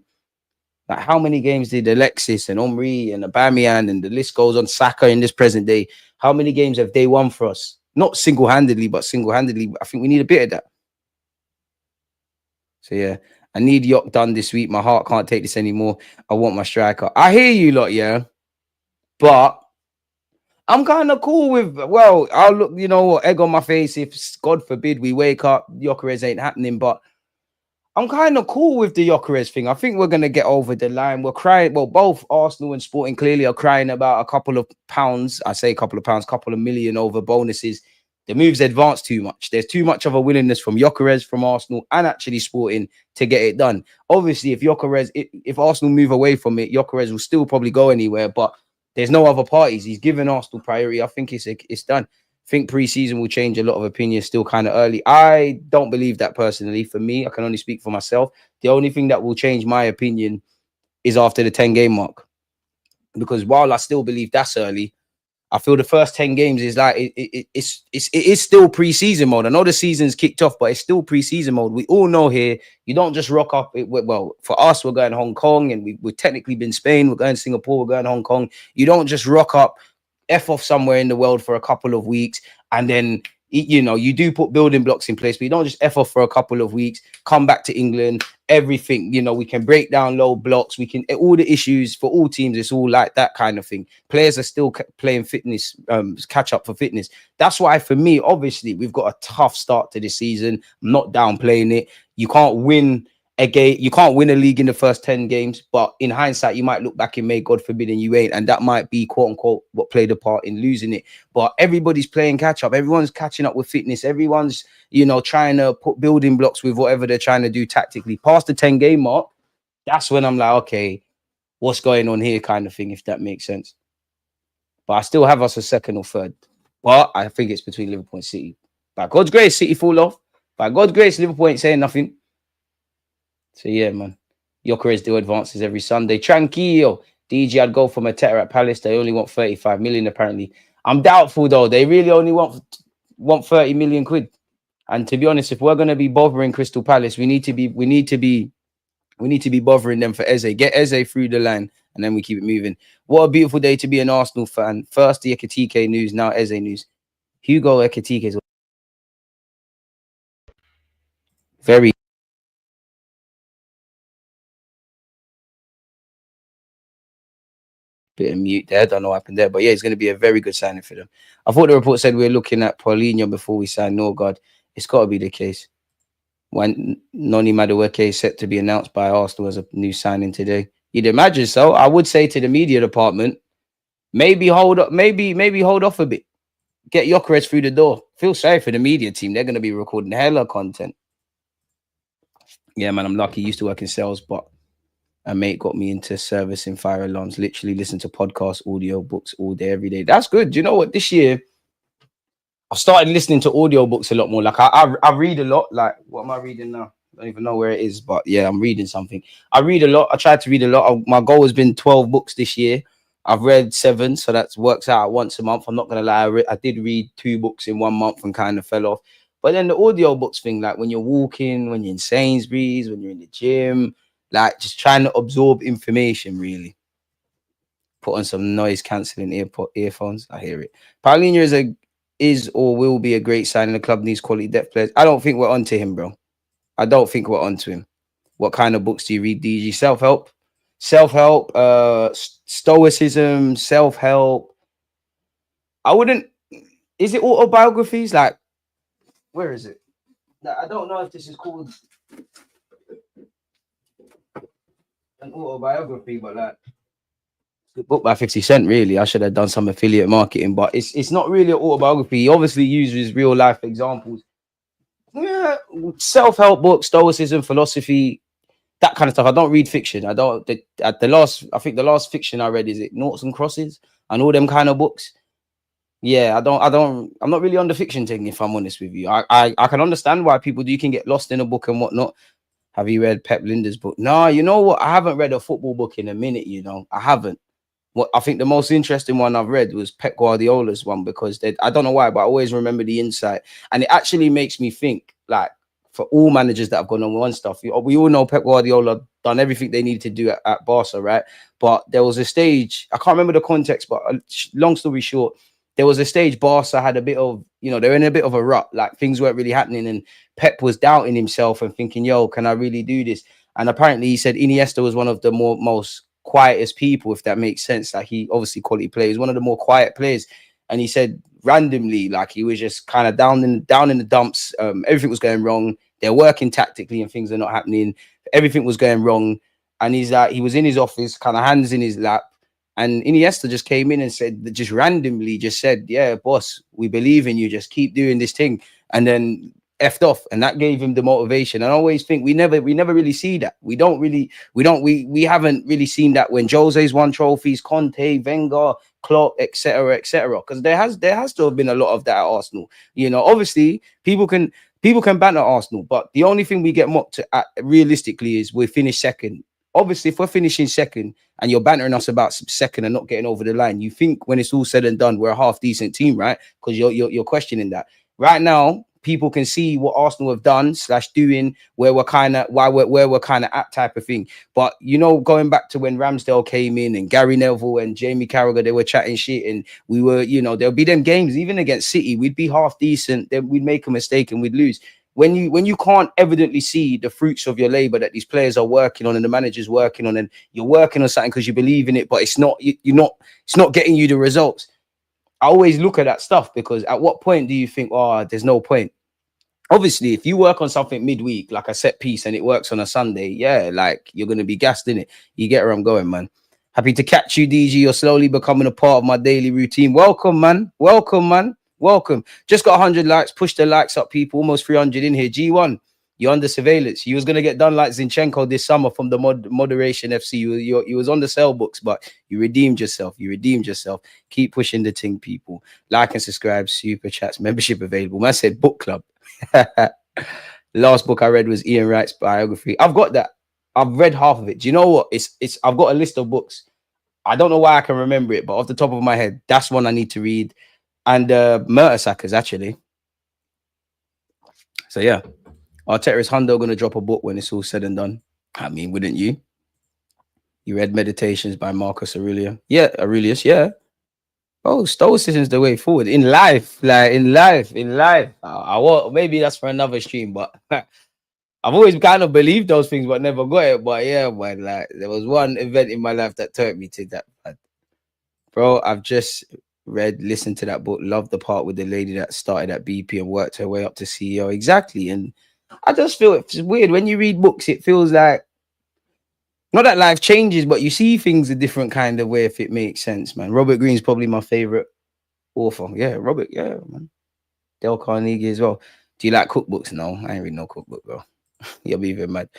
Like how many games did Alexis and Omri and Aubameyang and the list goes on, Saka in this present day, how many games have they won for us? Not single-handedly, but single-handedly. I think we need a bit of that. So, yeah. I need Yok done this week. My heart can't take this anymore. I want my striker. I hear you lot, yeah. But I'm kind of cool with, well, I'll look, you know, egg on my face if, God forbid, we wake up, Gyökeres ain't happening. But I'm kind of cool with the Gyökeres thing. I think we're going to get over the line. We're crying. Well, both Arsenal and Sporting clearly are crying about a couple of pounds. I say a couple of pounds, couple of million over bonuses. The move's advanced too much. There's too much of a willingness from Gyökeres, from Arsenal, and actually Sporting to get it done. Obviously, if Arsenal move away from it, Gyökeres will still probably go anywhere, but there's no other parties. He's given Arsenal priority. I think it's done. I think pre-season will change a lot of opinions, still kind of early. I don't believe that personally. For me, I can only speak for myself. The only thing that will change my opinion is after the 10-game mark. Because while I still believe that's early, I feel the first 10 games is like it is still pre-season mode. I know the season's kicked off, but it's still pre-season mode. We all know here, you don't just rock up. Well, for us, we're going to Hong Kong, and we've technically been Spain. We're going to Singapore. We're going to Hong Kong. You don't just rock up, F off somewhere in the world for a couple of weeks, and then you know, you do put building blocks in place, but you don't just F off for a couple of weeks, come back to England, everything, you know, we can break down low blocks, we can, all the issues for all teams, it's all like that kind of thing. Players are still playing fitness, catch up for fitness. That's why for me, obviously, we've got a tough start to this season. I'm not downplaying it. You can't win a game, you can't win a league in the first 10 games, but in hindsight, you might look back and May, God forbid, and you ain't, and that might be quote unquote what played a part in losing it. But everybody's playing catch up, everyone's catching up with fitness, everyone's, you know, trying to put building blocks with whatever they're trying to do tactically. Past the 10-game mark, that's when I'm like, okay, what's going on here, kind of thing, if that makes sense. But I still have us a second or third, but I think it's between Liverpool and City. By God's grace, City fall off. By God's grace, Liverpool ain't saying nothing. So yeah, man. Gyökeres still advances every Sunday. Tranquillo. DG, I'd go for Mateta at Palace. They only want 35 million apparently. I'm doubtful though. They really only want 30 million quid. And to be honest, if we're gonna be bothering Crystal Palace, we need to be bothering them for Eze. Get Eze through the line, and then we keep it moving. What a beautiful day to be an Arsenal fan. First the Ekitike news, now Eze news. Hugo Ekitike is very bit of mute there. I don't know what happened there, but yeah, it's going to be a very good signing for them. I thought the report said we were looking at Paulinho before we signed Norgard. It's got to be the case. When Noni Madueke is set to be announced by Arsenal as a new signing today, you'd imagine so. I would say to the media department, maybe hold up, maybe hold off a bit. Get Gyökeres through the door. Feel sorry for the media team. They're going to be recording hella content. Yeah, man, I'm lucky. Used to work in sales, but a mate got me into servicing fire alarms. Literally listen to podcasts, audio books all day, every day. That's good. Do you know what? This year, I've started listening to audio books a lot more. Like I read a lot. Like, what am I reading now? I don't even know where it is, but yeah, I'm reading something. I read a lot. I tried to read a lot. My goal has been 12 books this year. I've read 7, so that works out once a month. I'm not gonna lie. I did read 2 books in 1 month and kind of fell off. But then the audio books thing, like when you're walking, when you're in Sainsbury's, when you're in the gym, like just trying to absorb information, really. Put on some noise cancelling earphones. I hear it. Paulinho is or will be a great signing. The club needs quality depth players. I don't think we're onto him, bro. I don't think we're onto him. What kind of books do you read, DG? Self-help, stoicism, self-help. I wouldn't. Is it autobiographies? Like, where is it? I don't know if this is called an autobiography, but like, good book by 50 Cent, really. I should have done some affiliate marketing, but it's not really an autobiography. He obviously uses real life examples. Yeah, self-help books, stoicism, philosophy, that kind of stuff. I don't read fiction. I think the last fiction I read, is it Noughts and Crosses and all them kind of books. Yeah, I'm not really on the fiction thing, if I'm honest with you. I can understand why people do. You can get lost in a book and whatnot. Have you read Pep Linder's book? No, you know what? I haven't read a football book in a minute, you know. I haven't. What I think the most interesting one I've read was Pep Guardiola's one, because I don't know why, but I always remember the insight. And it actually makes me think, like, for all managers that have gone on one stuff, we all know Pep Guardiola done everything they needed to do at Barca, right? But there was a stage, I can't remember the context, but long story short, there was a stage Barca had a bit of, you know, they're in a bit of a rut, like things weren't really happening, and Pep was doubting himself and thinking, yo, can I really do this? And apparently he said Iniesta was one of the most quietest people, if that makes sense. Like, he obviously quality players, one of the more quiet players. And he said randomly, like, he was just kind of down in the dumps. Everything was going wrong. They're working tactically and things are not happening. Everything was going wrong. And he's like, he was in his office, kind of hands in his lap. And Iniesta just came in and said, just randomly just said, yeah, boss, we believe in you. Just keep doing this thing. And then effed off. And that gave him the motivation. And I always think we never really see that. We haven't really seen that when Jose's won trophies, Conte, Wenger, Klopp, etc. Because there has to have been a lot of that at Arsenal. You know, obviously people can banter Arsenal, but the only thing we get mocked at realistically is we finish second. Obviously, if we're finishing second and you're bantering us about second and not getting over the line, you think when it's all said and done, we're a half decent team, right? Because you're questioning that. Right now, people can see what Arsenal have done / doing, where we're kind of where we're kind of at type of thing. But you know, going back to when Ramsdale came in and Gary Neville and Jamie Carragher, they were chatting shit, and we were, you know, there'll be them games even against City, we'd be half decent, then we'd make a mistake and we'd lose. When you can't evidently see the fruits of your labor that these players are working on and the manager's working on, and you're working on something because you believe in it, but it's not getting you the results. I always look at that stuff, because at what point do you think, oh, there's no point? Obviously, if you work on something midweek, like a set piece, and it works on a Sunday, yeah, like you're going to be gassed in it. You get where I'm going, man. Happy to catch you, DG. You're slowly becoming a part of my daily routine. Welcome, man. Welcome, man. Welcome. Just got 100 likes. Push the likes up, people. Almost 300 in here. G1, you're under surveillance. You was going to get done like Zinchenko this summer from the Moderation FC. You was on the sell books, but you redeemed yourself. You redeemed yourself. Keep pushing the thing, people. Like and subscribe. Super chats. Membership available. Man said book club. Last book I read was Ian Wright's biography. I've got that. I've read half of it. Do you know what? It's I've got a list of books. I don't know why I can remember it, but off the top of my head, that's one I need to read. And Mertesackers, actually. So yeah, Arteta is Hundo going to drop a book when it's all said and done. I mean, wouldn't you? You read Meditations by Marcus Aurelius? Yeah, Aurelius, yeah. Oh, stoicism is the way forward in life, like in life. I want, maybe that's for another stream, but I've always kind of believed those things, but never got it. But yeah, man, like there was one event in my life that turned me to that. Bro, I've just listened to that book, loved the part with the lady that started at BP and worked her way up to CEO. Exactly. And I just feel it's weird when you read books, it feels like not that life changes, but you see things a different kind of way, if it makes sense, man. Robert Greene's probably my favorite author. Yeah, Robert, yeah, man. Dale Carnegie as well. Do you like cookbooks? No, I ain't read no cookbook, bro. You'll be even mad.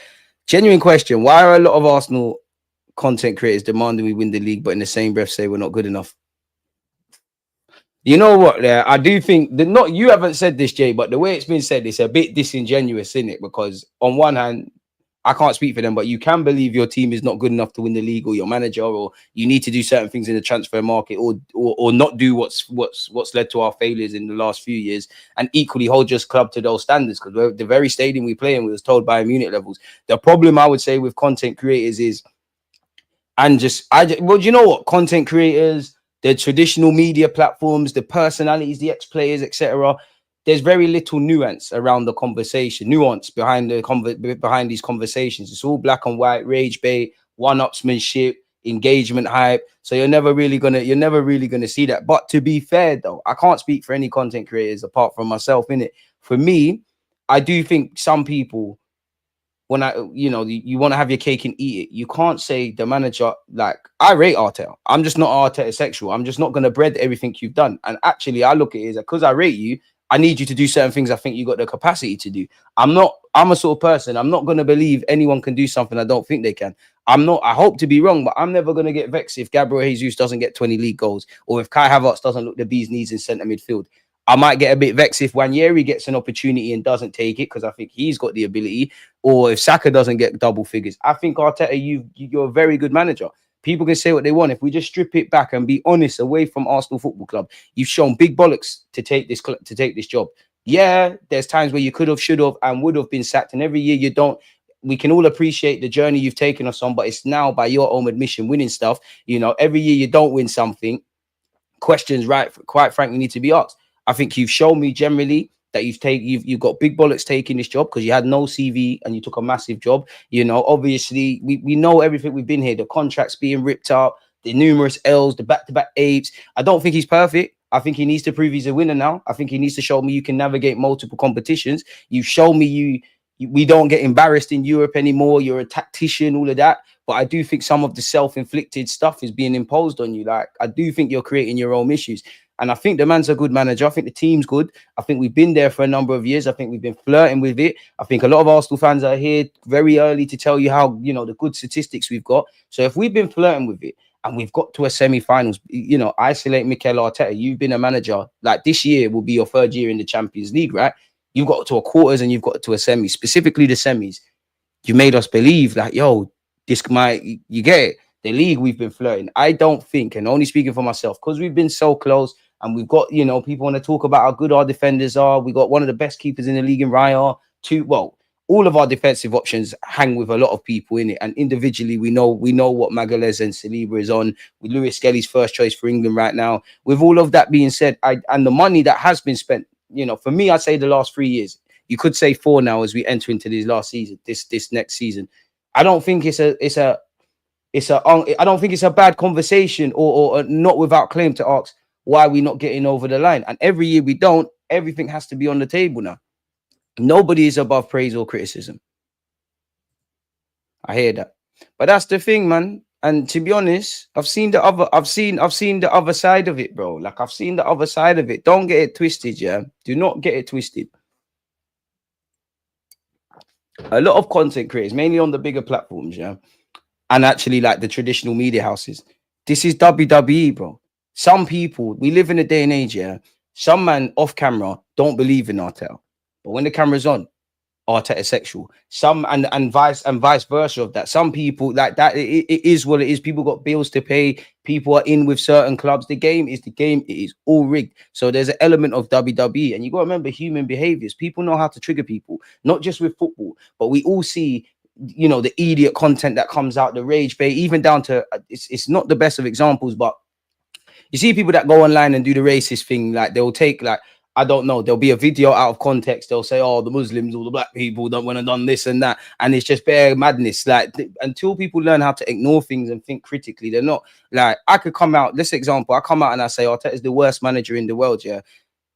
Genuine question. Why are a lot of Arsenal content creators demanding we win the league, but in the same breath say we're not good enough? You know what? Yeah, I do think that not you haven't said this, Jay, but the way it's been said, it's a bit disingenuous, isn't it? Because on one hand, I can't speak for them, but you can believe your team is not good enough to win the league, or your manager, or you need to do certain things in the transfer market, or not do what's led to our failures in the last few years, and equally hold your club to those standards. Because the very stadium we play in, we was told by unit levels. The problem I would say with content creators is, well, do you know what? Content creators, the traditional media platforms, the personalities, the ex-players, etc. There's very little nuance around the conversation, behind these conversations. It's all black and white, rage bait, one-upsmanship, engagement hype. So you're never really gonna see that. But to be fair, though, I can't speak for any content creators apart from myself, innit? For me, I do think some people, when you want to have your cake and eat it, you can't say the manager, like, I rate Arteta. I'm just not Arteta sexual. I'm just not going to bread everything you've done. And actually, I look at it as because I rate you, I need you to do certain things I think you got the capacity to do. I'm a sort of person, I'm not going to believe anyone can do something I don't think they can. I hope to be wrong, but I'm never going to get vexed if Gabriel Jesus doesn't get 20 league goals, or if Kai Havertz doesn't look the bee's knees in centre midfield. I might get a bit vexed if Nwaneri gets an opportunity and doesn't take it, because I think he's got the ability, or if Saka doesn't get double figures. I think Arteta, you're a very good manager. People can say what they want. If we just strip it back and be honest, away from Arsenal Football Club, you've shown big bollocks to take this job. Yeah, there's times where you could have, should have, and would have been sacked, and every year you don't. We can all appreciate the journey you've taken us on, but it's now, by your own admission, winning stuff. You know, every year you don't win something. Questions, right, quite frankly, need to be asked. I think you've shown me generally that you've got big bollocks taking this job, because you had no CV and you took a massive job. You know, obviously we know everything. We've been here, the contracts being ripped up, the numerous L's, the back-to-back 8s. I don't think he's perfect. I think he needs to prove he's a winner now. I think he needs to show me you can navigate multiple competitions. You've shown me we don't get embarrassed in Europe anymore. You're a tactician, all of that. But I do think some of the self-inflicted stuff is being imposed on you. Like, I do think you're creating your own issues. And I think the man's a good manager. I think the team's good. I think we've been there for a number of years. I think we've been flirting with it. I think a lot of Arsenal fans are here very early to tell you how, the good statistics we've got. So if we've been flirting with it and we've got to a semi-finals, isolate Mikel Arteta. You've been a manager. Like, this year will be your third year in the Champions League, right? You've got to a quarters and you've got to a semi, specifically the semis. You made us believe that, you get it. The league, we've been flirting. I don't think, and only speaking for myself, because we've been so close, and we've got, you know, people want to talk about how good our defenders are. We got one of the best keepers in the league in Raya. All of our defensive options hang with a lot of people in it, and individually we know what Magalhaes and Saliba is on. With Lewis Skelly's first choice for England right now. With all of that being said, and the money that has been spent, you know, for me, I'd say the last 3 years. You could say 4 now as we enter into this last season, this next season. I don't think I don't think it's a bad conversation or not without claim to ask why we're not getting over the line. And every year we don't. Everything has to be on the table now. Nobody is above praise or criticism. I hear that, but that's the thing, man. And to be honest, I've seen the other side of it, bro. Like, I've seen the other side of it. Don't get it twisted, yeah. Do not get it twisted. A lot of content creators, mainly on the bigger platforms, yeah, and actually like the traditional media houses. This is WWE, bro. Some people, we live in a day and age, yeah. Some man off camera don't believe in Arteta, but when the camera's on, Arteta sexual. Some and vice versa of that. Some people like that. It is what it is. People got bills to pay. People are in with certain clubs. The game is the game. It is all rigged. So there's an element of WWE, and you got to remember human behaviors. People know how to trigger people, not just with football, but we all see, you know, the idiot content that comes out, the rage bait, even down to it's not the best of examples, but you see people that go online and do the racist thing. Like, they'll take, like, I don't know, there'll be a video out of context. They'll say, oh, the Muslims or the black people don't want to done this and that. And it's just bare madness. Like, until people learn how to ignore things and think critically, they're not, like, I could come out, this example, I come out and I say, Arteta is the worst manager in the world, yeah.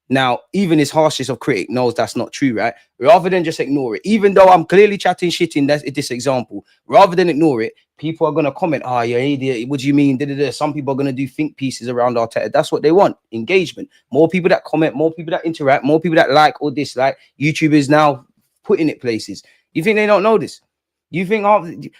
Now, even his harshest of critic knows that's not true, right? Rather than just ignore it, even though I'm clearly chatting shit in this example, rather than ignore it, people are going to comment, oh, you're an idiot. What do you mean? Some people are going to do think pieces around Arteta. That's what they want. Engagement. More people that comment, more people that interact, more people that like or dislike. YouTube is now putting it places. You think they don't know this? You think,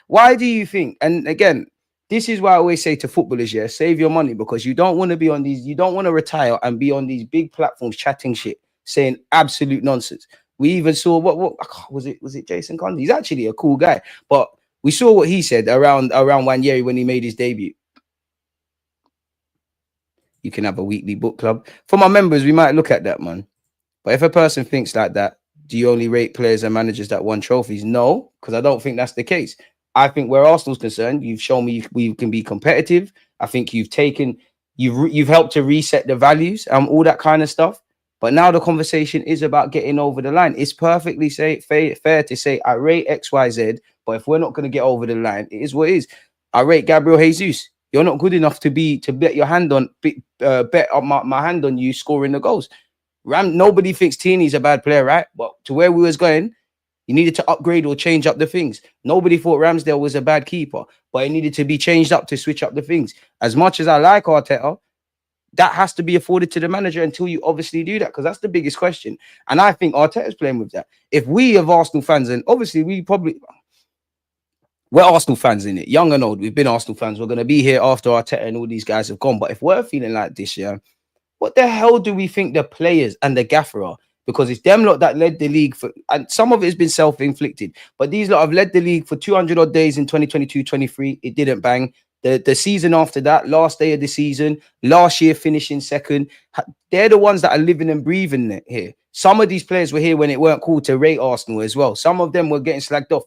why do you think? And again, this is why I always say to footballers, yeah, save your money, because you don't want to be on these, you don't want to retire and be on these big platforms chatting shit, saying absolute nonsense. We even saw what was it Jason Conde? He's actually a cool guy, but we saw what he said around Wanyeri when he made his debut. You can have a weekly book club. For my members, we might look at that, man. But if a person thinks like that, do you only rate players and managers that won trophies? No, because I don't think that's the case. I think where Arsenal's concerned, you've shown me we can be competitive. I think you've helped to reset the values and all that kind of stuff. But now the conversation is about getting over the line. It's perfectly fair to say I rate XYZ, but if we're not going to get over the line, it is what it is. I rate Gabriel Jesus. You're not good enough to bet your hand on bet my hand on you scoring the goals. Nobody thinks Tierney's a bad player, right? But to where we was going, you needed to upgrade or change up the things. Nobody thought Ramsdale was a bad keeper, but it needed to be changed up to switch up the things. As much as I like Arteta, that has to be afforded to the manager until you obviously do that, because that's the biggest question. And I think Arteta's playing with that. If we have Arsenal fans, and obviously we're Arsenal fans in it, young and old, we've been Arsenal fans. We're going to be here after Arteta and all these guys have gone. But if we're feeling like this, yeah, what the hell do we think the players and the gaffer are? Because it's them lot that led the league for, and some of it has been self-inflicted, but these lot have led the league for 200 odd days in 2022-23. It didn't bang. The season after that, last day of the season, last year finishing second, they're the ones that are living and breathing it here. Some of these players were here when it weren't cool to rate Arsenal as well. Some of them were getting slagged off.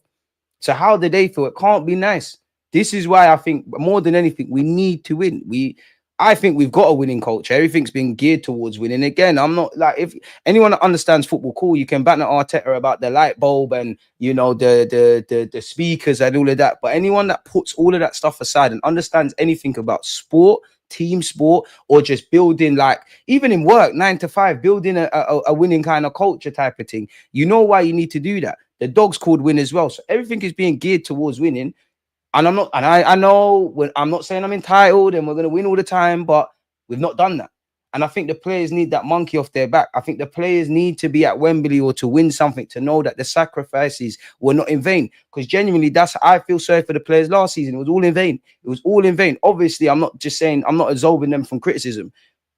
So how did they feel? It can't be nice. This is why I think more than anything, we need to win. I think we've got a winning culture. Everything's been geared towards winning. Again, I'm not like, if anyone that understands football, cool, you can banter Arteta about the light bulb and, you know, the speakers and all of that. But anyone that puts all of that stuff aside and understands anything about sport, team sport, or just building, like, even in work, 9 to 5, building a winning kind of culture type of thing, you know why you need to do that. The dog's called win as well. So everything is being geared towards winning. And I know when I'm not saying I'm entitled and we're going to win all the time, but we've not done that. And I think the players need that monkey off their back. I think the players need to be at Wembley or to win something to know that the sacrifices were not in vain. Because genuinely, I feel sorry for the players last season. It was all in vain. It was all in vain. Obviously, I'm not just saying, I'm not absolving them from criticism.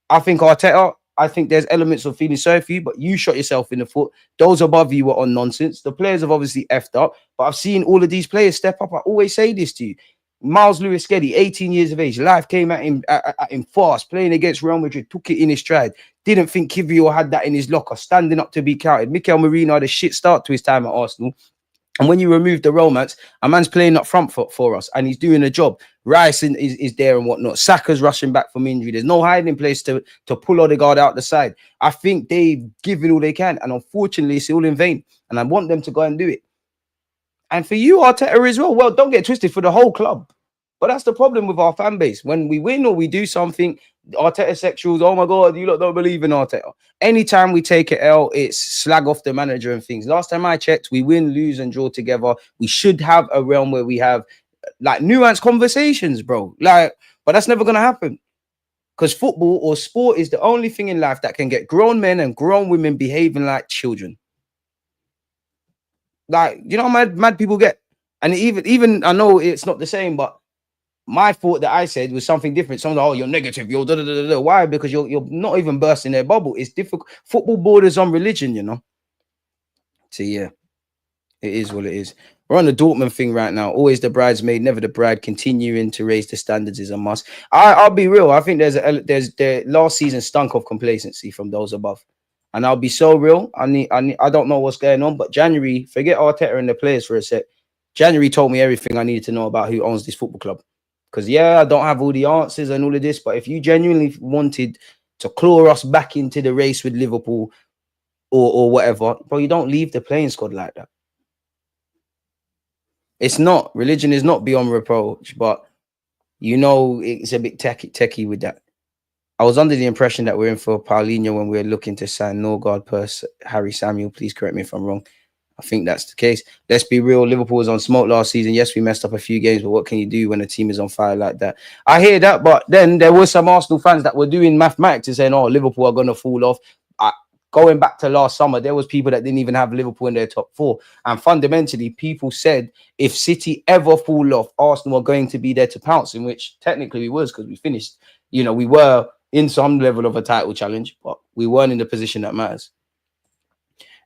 I think Arteta, I think there's elements of feeling sorry for you, but you shot yourself in the foot. Those above you were on nonsense. The players have obviously effed up, but I've seen all of these players step up. I always say this to you. Miles Lewis Skelly, 18 years of age. Life came at him fast, playing against Real Madrid, took it in his stride. Didn't think Kivior had that in his locker, standing up to be counted. Mikel Merino had a shit start to his time at Arsenal. And when you remove the romance, a man's playing up front for us and he's doing a job. Rice is there and whatnot. Saka's rushing back from injury. There's no hiding place to pull Odegaard out the side. I think they've given all they can. And unfortunately, it's all in vain. And I want them to go and do it. And for you, Arteta as well. Well, don't get twisted, for the whole club. But that's the problem with our fan base. When we win or we do something, Arteta sexuals, oh my God, you lot don't believe in Arteta. Anytime we take an L, it's slag off the manager and things. Last time I checked, we win, lose, and draw together. We should have a realm where we have like nuanced conversations, bro. Like, but that's never going to happen. Because football or sport is the only thing in life that can get grown men and grown women behaving like children. Like, you know how mad people get? And even I know it's not the same, but my thought that I said was something different. Someone's like, oh, you're negative. You're da, da, da, da. Why? Because you're not even bursting their bubble. It's difficult. Football borders on religion, you know. So yeah, it is what it is. We're on the Dortmund thing right now. Always the bridesmaid, never the bride. Continuing to raise the standards is a must. I'll be real. I think there's last season stunk of complacency from those above. And I'll be so real. I don't know what's going on, but January, forget Arteta and the players for a sec. January told me everything I needed to know about who owns this football club. Because, yeah, I don't have all the answers and all of this, but if you genuinely wanted to claw us back into the race with Liverpool or whatever, bro, you don't leave the playing squad like that. It's not. Religion is not beyond reproach, but, you know, it's a bit techie with that. I was under the impression that we're in for Palhinha when we're looking to sign Norgard, Purse, Harry Samuel. Please correct me if I'm wrong. I think that's the case. Let's be real. Liverpool was on smoke last season. Yes, we messed up a few games, but what can you do when a team is on fire like that? I hear that, but then there were some Arsenal fans that were doing mathematics and saying, oh, Liverpool are going to fall off. Going back to last summer, there was people that didn't even have Liverpool in their top four. And fundamentally, people said if City ever fall off, Arsenal are going to be there to pounce, in which technically we was, because we finished. You know, we were in some level of a title challenge, but we weren't in the position that matters.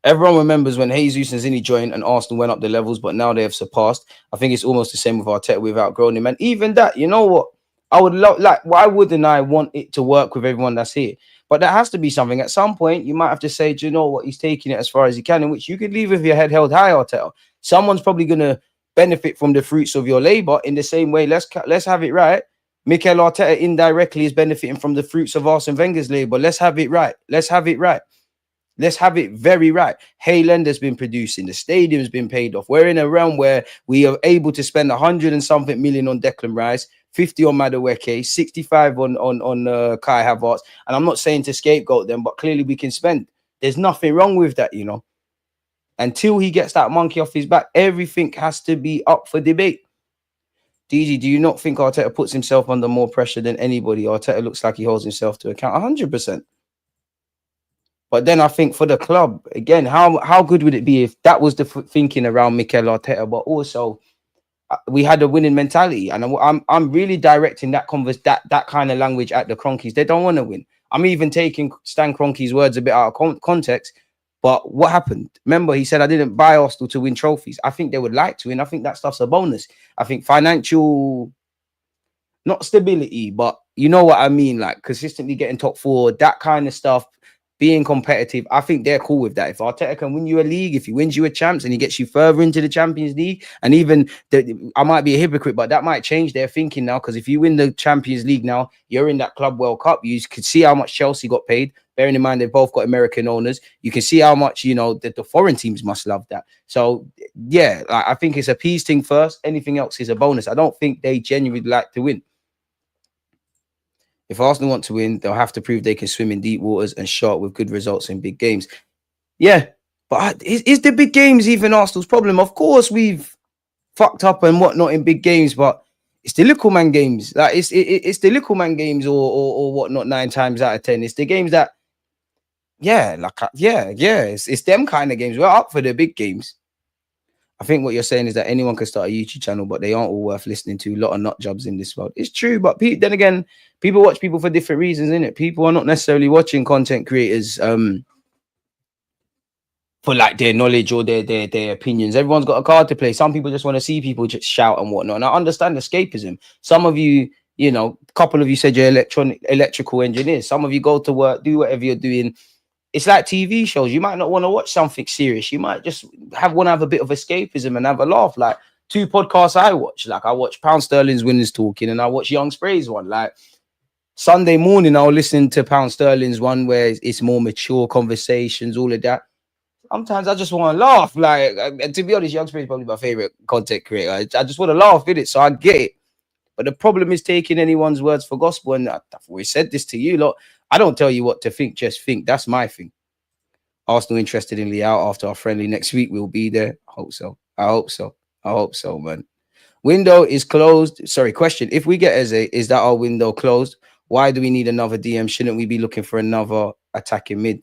Everyone remembers when Jesus and Zinni joined and Arsenal went up the levels, but now they have surpassed. I think it's almost the same with Arteta. We've outgrown him. And even that, you know what? I would love, like, why wouldn't I want it to work with everyone that's here? But that has to be something. At some point, you might have to say, do you know what? He's taking it as far as he can, in which you could leave with your head held high, Arteta. Someone's probably going to benefit from the fruits of your labor in the same way. Let's have it right. Mikel Arteta indirectly is benefiting from the fruits of Arsene Wenger's labor. Let's have it right. Let's have it right. Let's have it very right. Hayland has been producing. The stadium's been paid off. We're in a realm where we are able to spend 100 and something million on Declan Rice, 50 on Madueke, 65 on Kai Havertz. And I'm not saying to scapegoat them, but clearly we can spend. There's nothing wrong with that, you know. Until he gets that monkey off his back, everything has to be up for debate. DG, do you not think Arteta puts himself under more pressure than anybody? Arteta looks like he holds himself to account 100%. But then I think for the club, again, how good would it be if that was the thinking around Mikel Arteta, but also we had a winning mentality, and I'm really directing that that kind of language at the Cronkies. They don't want to win. I'm even taking Stan Kroenke's words a bit out of context. But what happened? Remember, he said, I didn't buy Arsenal to win trophies. I think they would like to win. I think that stuff's a bonus. I think financial, not stability, but you know what I mean? Like consistently getting top four, that kind of stuff, being competitive. I think they're cool with that. If Arteta can win you a league, if he wins you a champs and he gets you further into the Champions League, and even I might be a hypocrite, but that might change their thinking now. Because if you win the Champions League now, you're in that Club World Cup. You could see how much Chelsea got paid. Bearing in mind they've both got American owners, you can see how much, you know, that the foreign teams must love that. So yeah, I think it's a peace thing first. Anything else is a bonus. I don't think they genuinely like to win. If Arsenal want to win, they'll have to prove they can swim in deep waters and shark with good results in big games. Yeah, but is the big games even Arsenal's problem? Of course, we've fucked up and whatnot in big games, but it's the little man games. Like it's the little man games or whatnot 9 times out of 10. It's the games that, it's them kind of games. We're up for the big games. I think what you're saying is that anyone can start a YouTube channel, but they aren't all worth listening to. A lot of nut jobs in this world. It's true, but then again, people watch people for different reasons, innit? People are not necessarily watching content creators for like their knowledge or their opinions. Everyone's got a card to play. Some people just want to see people just shout and whatnot. And I understand escapism. Some of you, you know, a couple of you said you're electrical engineers. Some of you go to work, do whatever you're doing. It's like TV shows. You might not want to watch something serious. You might just want to have a bit of escapism and have a laugh. Like 2 podcasts I watch. Like I watch Pound Sterling's Winners Talking and I watch Young Spray's one. Like Sunday morning, I'll listen to Pound Sterling's one where it's more mature conversations, all of that. Sometimes I just want to laugh. Like, to be honest, Young Spray is probably my favorite content creator. I just want to laugh with it, so I get it. But the problem is taking anyone's words for gospel. And I've always said this to you lot. I don't tell you what to think, just think. That's my thing. Arsenal interested in Leao after our friendly next week. We'll be there. I hope so. I hope so. I hope so, man. Window is closed. Sorry, question. If we get Eze, is that our window closed? Why do we need another DM? Shouldn't we be looking for another attacking mid?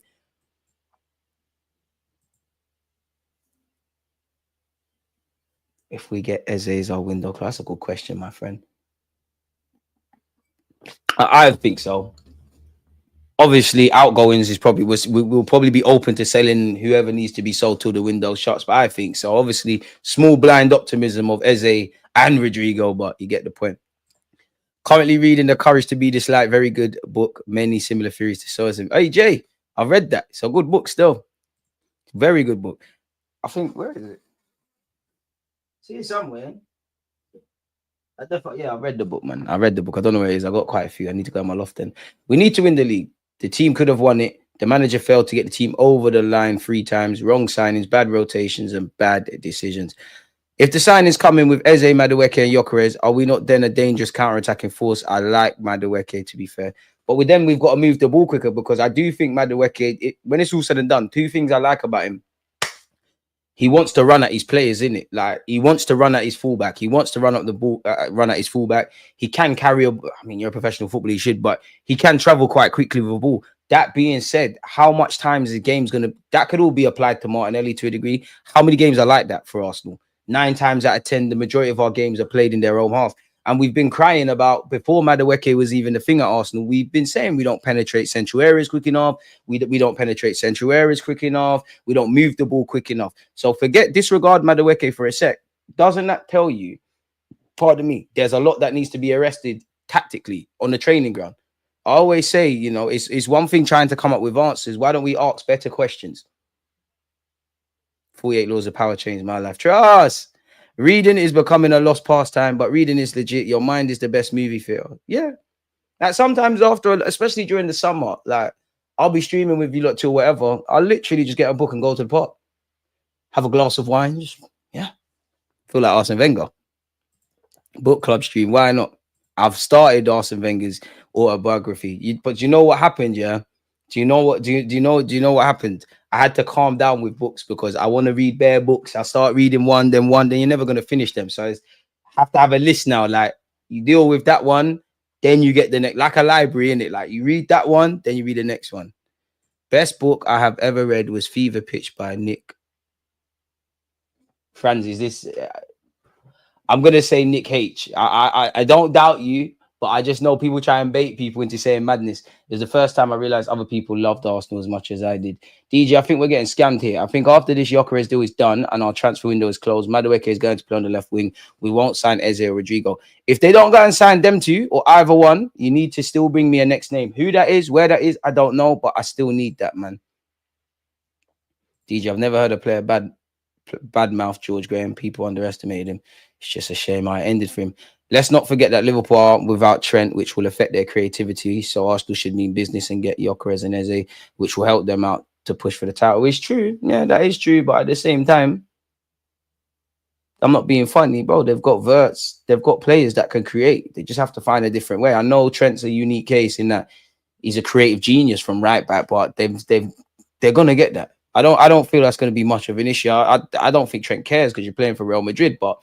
If we get Eze, is our window closed? That's a good question, my friend. I think so. Obviously, outgoings is probably we'll probably be open to selling whoever needs to be sold till the window shuts. But I think so. Obviously, small blind optimism of Eze and Rodrygo, but you get the point. Currently reading The Courage to Be Disliked. Very good book. Many similar theories to Stoicism. Hey, Jay, I've read that. It's a good book still. Very good book. I think, where is it? See it somewhere. I read the book, man. I read the book. I don't know where it is. I got quite a few. I need to go in my loft then. We need to win the league. The team could have won it. The manager failed to get the team over the line 3 times. Wrong signings, bad rotations, and bad decisions. If the signings come in with Eze, Madueke, and Gyökeres, are we not then a dangerous counter-attacking force? I like Madueke, to be fair. But we've got to move the ball quicker, because I do think Madueke, when it's all said and done, 2 things I like about him. He wants to run at his players, innit? Like, he wants to run at his fullback. He wants to run up the ball, run at his fullback. He can carry I mean, you're a professional footballer, you should, but he can travel quite quickly with the ball. That being said, how much time is the game's going to... That could all be applied to Martinelli to a degree. How many games are like that for Arsenal? 9 times out of 10, the majority of our games are played in their own half. And we've been crying about, before Madueke was even the thing at Arsenal, we've been saying we don't penetrate central areas quick enough. We don't penetrate central areas quick enough. We don't move the ball quick enough. So disregard Madueke for a sec. Doesn't that tell you, pardon me, there's a lot that needs to be arrested tactically on the training ground? I always say, you know, it's one thing trying to come up with answers. Why don't we ask better questions? 48 laws of power changed my life. Trust. Reading is becoming a lost pastime, but reading is legit. Your mind is the best movie theater. Yeah. Like sometimes especially during the summer, like I'll be streaming with you lot till whatever. I'll literally just get a book and go to the park. Have a glass of wine. Feel like Arsene Wenger. Book club stream. Why not? I've started Arsene Wenger's autobiography. But you know what happened, yeah? Do you know what happened? I had to calm down with books because I want to read bare books. I start reading one, then you're never going to finish them. So I have to have a list now. Like you deal with that one, then you get the next, like a library, innit? Like you read that one, then you read the next one. Best book I have ever read was Fever Pitch by Nick Francis. I'm going to say Nick H. I don't doubt you, but I just know people try and bait people into saying madness. It was the first time I realized other people loved Arsenal as much as I did. DJ, I think we're getting scammed here. I think after this Gyökeres deal is done and our transfer window is closed, Madueke is going to play on the left wing. We won't sign Eze or Rodrygo. If they don't go and sign them two or either one, you need to still bring me a next name. Who that is, where that is, I don't know, but I still need that, man. DJ, I've never heard a player badmouth George Graham. People underestimated him. It's just a shame I ended for him. Let's not forget that Liverpool are without Trent, which will affect their creativity. So Arsenal should mean business and get Gyökeres and Eze, which will help them out to push for the title. It's true. Yeah, that is true. But at the same time, I'm not being funny, bro. They've got verts. They've got players that can create. They just have to find a different way. I know Trent's a unique case in that he's a creative genius from right back, but they're going to get that. I don't feel that's going to be much of an issue. I don't think Trent cares because you're playing for Real Madrid, but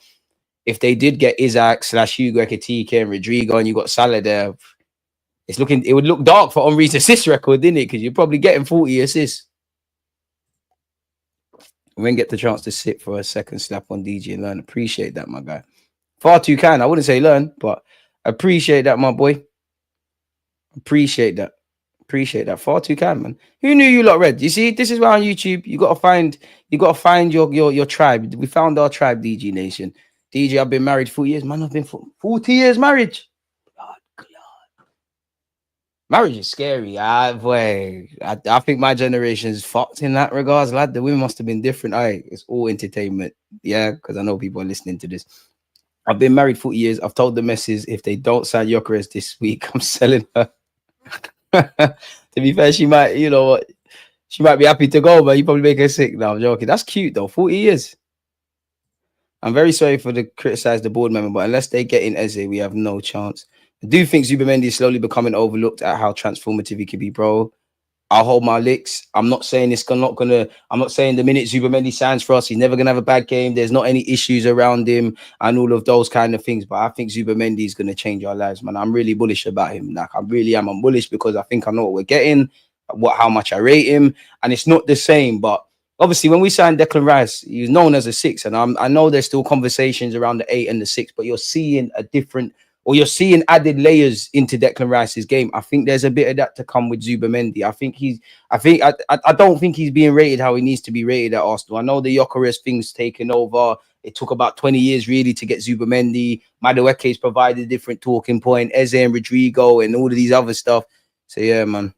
if they did get Isaac / Hugo Ekitike and Rodrygo and you got Salah there, it would look dark for Henry's assist record, didn't it? Because you're probably getting 40 assists. We didn't get the chance to sit for a second slap on DJ and learn. Appreciate that, my guy. Far too kind. I wouldn't say learn, but appreciate that, my boy. Appreciate that. Appreciate that. Far too kind, man. Who knew you lot read? You see, this is why on YouTube you gotta find your tribe. We found our tribe, DG Nation. DG, I've been married 4 years. Man, I've been 40 years marriage. God. Marriage is scary. Boy. I think my generation is fucked in that regards, lad. The women must have been different. It's all entertainment. Yeah, because I know people are listening to this. I've been married 40 years. I've told the missus if they don't sign Gyökeres this week, I'm selling her. To be fair, she might, she might be happy to go, but you probably make her sick. No, I'm joking. That's cute though. 40 years. I'm very sorry for the criticize the board member, but unless they get in Eze, we have no chance. I do think Zubimendi is slowly becoming overlooked at how transformative he can be, bro. I'll hold my licks. I'm not saying I'm not saying the minute Zubimendi signs for us, he's never gonna have a bad game. There's not any issues around him and all of those kind of things. But I think Zubimendi is gonna change our lives, man. I'm really bullish about him. Like I really am. I'm bullish because I think I know what we're getting, how much I rate him, and it's not the same. But obviously, when we signed Declan Rice, he was known as a 6, and I know there's still conversations around the 8 and the 6, but you're seeing you're seeing added layers into Declan Rice's game. I think there's a bit of that to come with Zubimendi. I don't think he's being rated how he needs to be rated at Arsenal. I know the Gyökeres thing's taken over. It took about 20 years really to get Zubimendi. Madueke's provided a different talking point. Eze and Rodrygo and all of these other stuff. So yeah, man.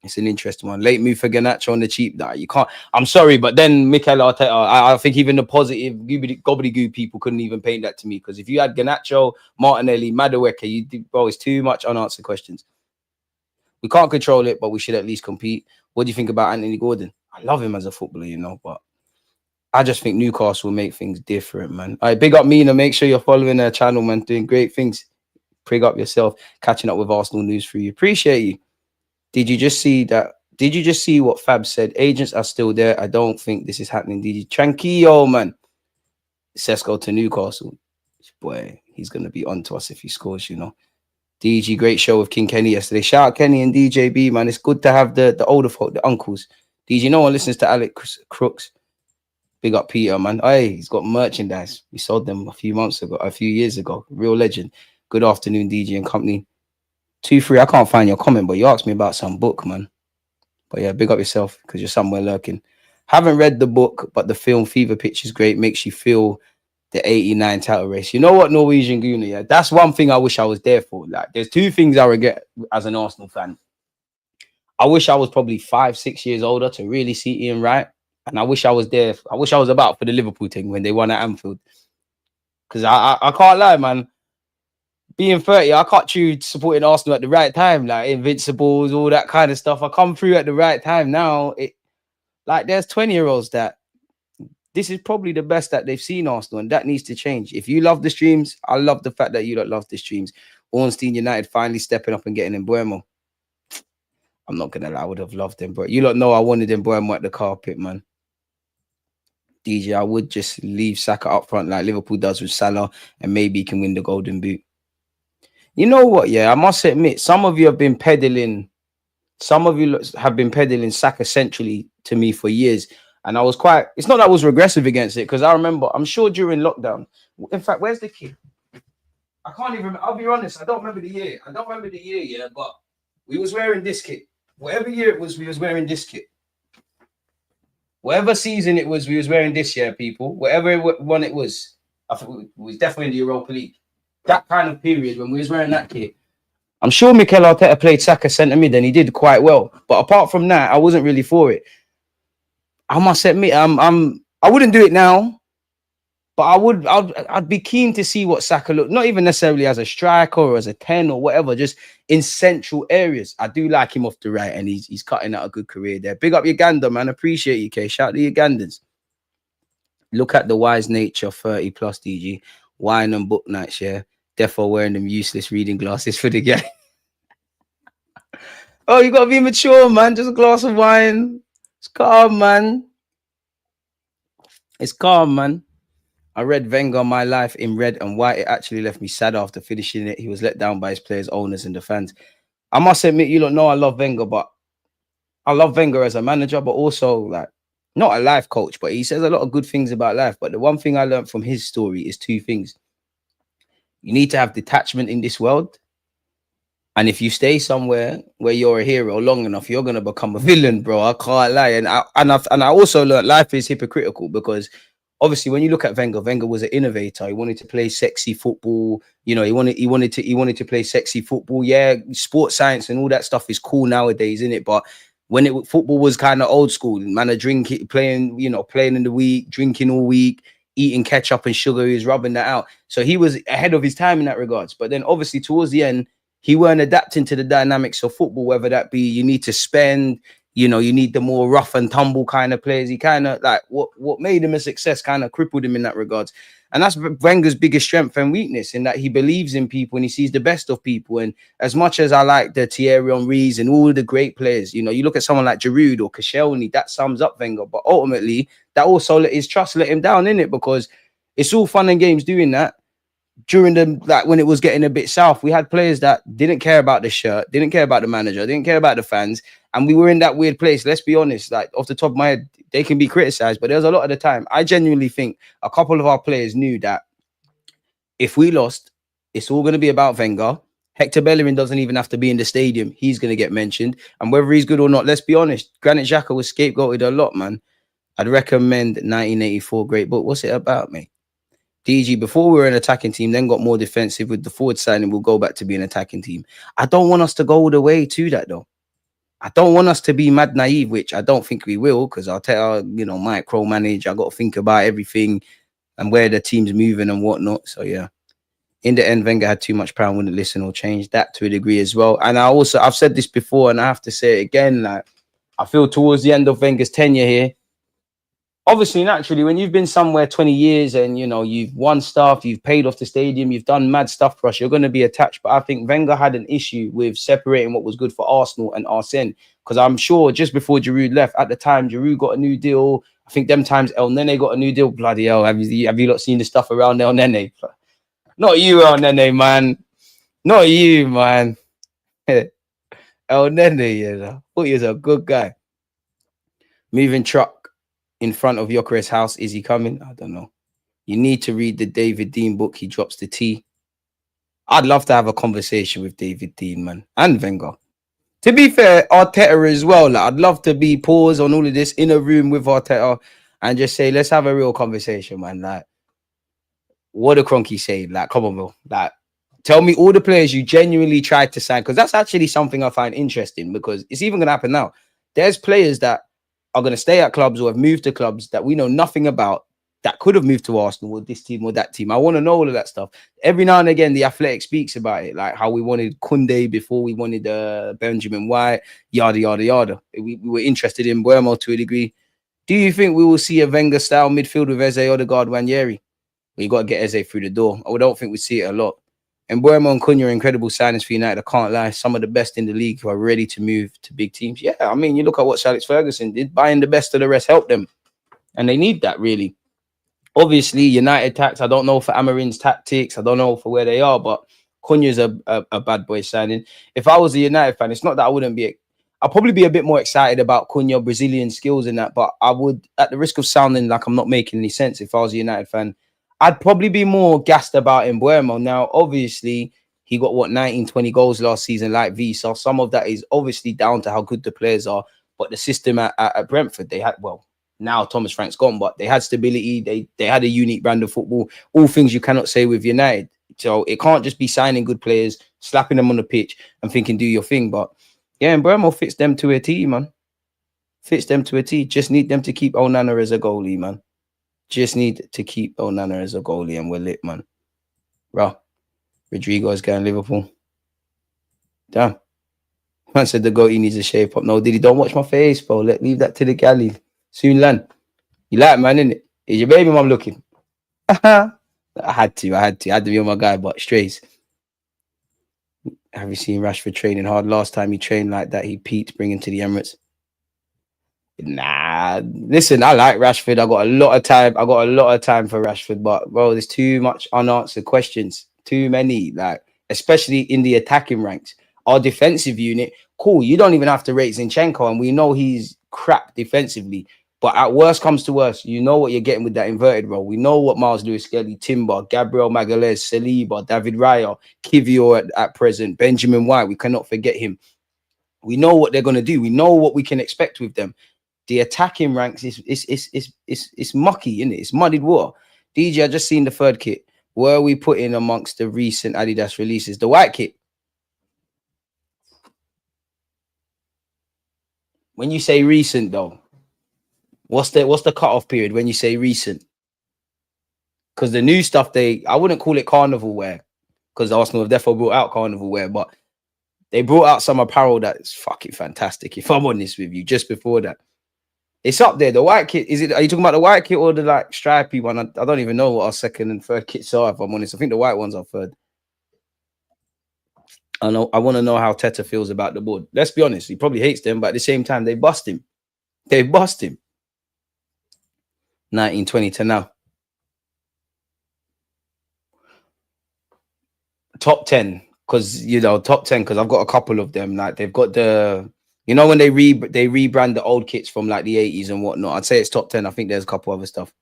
It's an interesting one. Late move for Garnacho on the cheap. Nah, you can't. I'm sorry, but then Mikel Arteta, I think even the positive gobbledygook people couldn't even paint that to me. Because if you had Garnacho, Martinelli, Madueke, it's too much unanswered questions. We can't control it, but we should at least compete. What do you think about Anthony Gordon? I love him as a footballer, but I just think Newcastle will make things different, man. All right, big up Mina. Make sure you're following her channel, man. Doing great things. Prig up yourself. Catching up with Arsenal news for you. Appreciate you. Did you just see that? Did you just see what Fab said? Agents are still there. I don't think this is happening. DG, tranquillo, man. Sesko to Newcastle. Boy, he's going to be on to us if he scores, DG, great show with King Kenny yesterday. Shout out Kenny and DJB, man. It's good to have the older folk, the uncles. DG, no one listens to Alex Crooks. Big up Peter, man. Hey, he's got merchandise. We sold them a few years ago. Real legend. Good afternoon, DG and company. 2-3, I can't find your comment, but you asked me about some book, man. But yeah, big up yourself because you're somewhere lurking. Haven't read the book, but the film Fever Pitch is great. Makes you feel the 89 title race. You know what, Norwegian Gooner? Yeah, that's one thing I wish I was there for. Like, there's 2 things I regret as an Arsenal fan. I wish I was probably 5-6 years older to really see Ian Wright. And I wish I was there. I wish I was about for the Liverpool thing when they won at Anfield. Because I can't lie, man. Being 30, I caught you supporting Arsenal at the right time, like Invincibles, all that kind of stuff. I come through at the right time. Now, there's 20-year-olds that this is probably the best that they've seen Arsenal, and that needs to change. If you love the streams, I love the fact that you don't love the streams. Ornstein United finally stepping up and getting in Buemo. I'm not going to lie, I would have loved them, but you don't know I wanted in Buemo at the carpet, man. DJ, I would just leave Saka up front like Liverpool does with Salah, and maybe he can win the Golden Boot. You know what? Yeah, I must admit, some of you have been peddling Saka centrally to me for years. And I was it's not that I was regressive against it, because I remember, I'm sure during lockdown, in fact, where's the kid? I can't even remember. I'll be honest, I don't remember the year. Yeah, but we was wearing this kit. Whatever year it was, we was wearing this kit. Whatever season it was, we was wearing this year, people. Whatever one it was, I think we was definitely in the Europa League. That kind of period when we was wearing that kit. I'm sure Mikel Arteta played Saka centre mid and he did quite well. But apart from that, I wasn't really for it. I must admit, I wouldn't do it now, but I'd be keen to see what Saka looked, not even necessarily as a striker or as a 10 or whatever, just in central areas. I do like him off the right, and he's cutting out a good career there. Big up Uganda, man. Appreciate you, K. Shout out the Ugandans. Look at the wise nature 30 plus DG. Wine and book nights, yeah. Defo wearing them useless reading glasses for the game. Oh, you gotta be mature, man. Just a glass of wine. It's calm, man. It's calm, man. I read Wenger My Life in red and white. It actually left me sad after finishing it. He was let down by his players, owners, and the fans. I must admit, you don't know I love Wenger, but I love Wenger as a manager, but also like not a life coach, but he says a lot of good things about life. But the one thing I learned from his story is 2 things. You need to have detachment in this world, And if you stay somewhere where you're a hero long enough, you're gonna become a villain, bro. I can't lie. And I also learned life is hypocritical because obviously when you look at Wenger, Wenger was an innovator. He wanted to play sexy football. You know, he wanted to play sexy football. Yeah, sports science and all that stuff is cool nowadays, isn't it? But when football was kind of old school, man, a drinking, playing, playing in the week, drinking all week, eating ketchup and sugar, he was rubbing that out. So he was ahead of his time in that regards. But then obviously towards the end, he weren't adapting to the dynamics of football, whether that be you need to spend, you need the more rough and tumble kind of players. He kind of like what made him a success kind of crippled him in that regards. And that's Wenger's biggest strength and weakness, in that he believes in people and he sees the best of people. And as much as I like the Thierry Henrys and all the great players, you look at someone like Giroud or Koscielny, that sums up Wenger. But ultimately, that also his trust let him down, innit? Because it's all fun and games doing that. During when it was getting a bit south, we had players that didn't care about the shirt, didn't care about the manager, didn't care about the fans, and we were in that weird place. Let's be honest, like off the top of my head, they can be criticized, but there's a lot of the time I genuinely think a couple of our players knew that if we lost, it's all going to be about Wenger. Hector Bellerin doesn't even have to be in the stadium. He's going to get mentioned, and whether he's good or not, let's be honest, Granit Xhaka was scapegoated a lot, man. I'd recommend 1984, great book. What's it about, mate? DG, before we were an attacking team, then got more defensive with the forward signing, we'll go back to being an attacking team. I don't want us to go all the way to that, though. I don't want us to be mad naive, which I don't think we will, because I'll tell micromanage. I got to think about everything and where the team's moving and whatnot. So, yeah. In the end, Wenger had too much power and wouldn't listen or change. That to a degree as well. And I've said this before and I have to say it again, like, I feel towards the end of Wenger's tenure here, obviously, naturally, when you've been somewhere 20 years and, you've won stuff, you've paid off the stadium, you've done mad stuff for us, you're going to be attached. But I think Wenger had an issue with separating what was good for Arsenal and Arsene. Because I'm sure just before Giroud left, at the time, Giroud got a new deal. I think them times El Nene got a new deal. Bloody hell, have you not seen the stuff around El Nene? Not you, El Nene, man. Not you, man. El Nene, I thought he was a good guy. Moving truck in front of Gyökeres' house. Is he coming? I don't know. You need to read the David Dean book. He drops the T. I'd love to have a conversation with David Dean, man, and Wenger. To be fair, Arteta as well. Like, I'd love to be paused on all of this in a room with Arteta and just say, let's have a real conversation, man. Like, what did Kroenke say? Like, come on, bro. Like, tell me all the players you genuinely tried to sign, because that's actually something I find interesting, because it's even going to happen now. There's players that are going to stay at clubs or have moved to clubs that we know nothing about, that could have moved to Arsenal or this team or that team. I want to know all of that stuff. Every now and again, the Athletic speaks about it, like how we wanted Koundé before we wanted Benjamin White, yada, yada, yada. We were interested in Mbeumo to a degree. Do you think we will see a Wenger-style midfield with Eze, Odegaard, Nwaneri? Well, you got to get Eze through the door. I don't think we see it a lot. And Mbeumo and Cunha are incredible signings for United. I can't lie. Some of the best in the league who are ready to move to big teams. Yeah, I mean, you look at what Alex Ferguson did. Buying the best of the rest helped them. And they need that, really. Obviously, United tactics. I don't know for Amarin's tactics. I don't know for where they are. But Cunha's a bad boy signing. If I was a United fan, it's not that I wouldn't be. I'll probably be a bit more excited about Cunha, Brazilian skills and that. But I would, at the risk of sounding like I'm not making any sense, if I was a United fan, I'd probably be more gassed about Mbeumo. Now, obviously, he got, 19, 20 goals last season like V. So some of that is obviously down to how good the players are. But the system at Brentford, they had, now Thomas Frank's gone, but they had stability. They had a unique brand of football. All things you cannot say with United. So it can't just be signing good players, slapping them on the pitch and thinking, do your thing. But yeah, Mbeumo fits them to a T, man. Fits them to a T. Just need them to keep Onana as a goalie, man. Just need to keep Onana as a goalie and we're lit, man. Bro, Rodrygo is going Liverpool. Damn. Man said the goatee needs a shape up. No, Diddy, don't watch my face, bro. Leave that to the galley. Soon land. You like, man, innit? Is your baby mom looking? I had to be on my guy, but strays. Have you seen Rashford training hard? Last time he trained like that, he peaked, bring him to the Emirates. Nah, listen, I like Rashford. I got a lot of time for Rashford, but bro, there's too much unanswered questions. Too many, like, especially in the attacking ranks. Our defensive unit, cool. You don't even have to rate Zinchenko, and we know he's crap defensively. But at worst comes to worst, you know what you're getting with that inverted role. We know what Miles Lewis-Skelly, Timber, Gabriel Magalhaes, Saliba, David Raya, Kivior at present, Benjamin White. We cannot forget him. We know what they're going to do. We know what we can expect with them. The attacking ranks is mucky, isn't it? It's muddied water. DJ, I just seen the third kit. Where are we putting amongst the recent Adidas releases? The white kit. When you say recent, though, what's the cutoff period when you say recent? Because the new stuff, I wouldn't call it carnival wear, because Arsenal have definitely brought out carnival wear, but they brought out some apparel that's fucking fantastic, if I'm honest with you, just before that. It's up there. The white kit, are you talking about the white kit or the like stripy one? I don't even know what our second and third kits are, if I'm honest. I think the white ones are third. I want to know how Teta feels about the board. Let's be honest, he probably hates them, but at the same time, they bust him. 1920 to now. Top 10, because top 10, because I've got a couple of them. Like they've got the, when they rebrand the old kits from like the 80s and whatnot. I'd say it's top 10. I think there's a couple other stuff.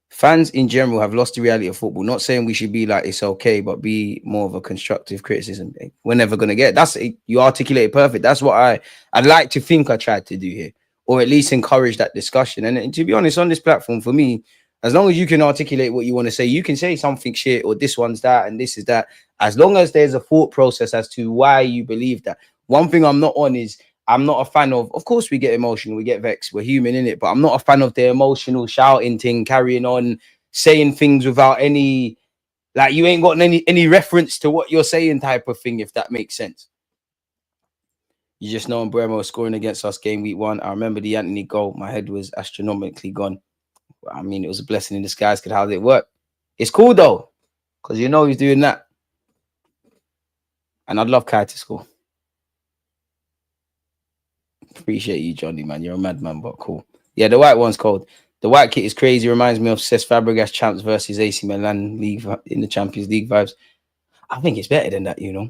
Fans in general have lost the reality of football. Not saying we should be like it's okay, but be more of a constructive criticism. We're never gonna get that's it. You articulate it perfect. That's what I'd like to think I tried to do here, or at least encourage that discussion. And to be honest, on this platform, for me, as long as you can articulate what you want to say, you can say something shit or this one's that and this is that. As long as there's a thought process as to why you believe that. One thing I'm not on is I'm not a fan of course, we get emotional, we get vexed, we're human in it, but I'm not a fan of the emotional shouting thing, carrying on, saying things without any, like you ain't got any reference to what you're saying type of thing, if that makes sense. You just know Bremo scoring against us game week 1. I remember the Anthony goal. My head was astronomically gone. I mean, it was a blessing in disguise. How did it work? It's cool though, because he's doing that. And I'd love Kai to score. Appreciate you, Johnny, man. You're a madman, but cool. Yeah, the white one's cold. The white kit is crazy. Reminds me of Cesc Fabregas champs versus AC Milan league in the Champions League vibes. I think it's better than that, In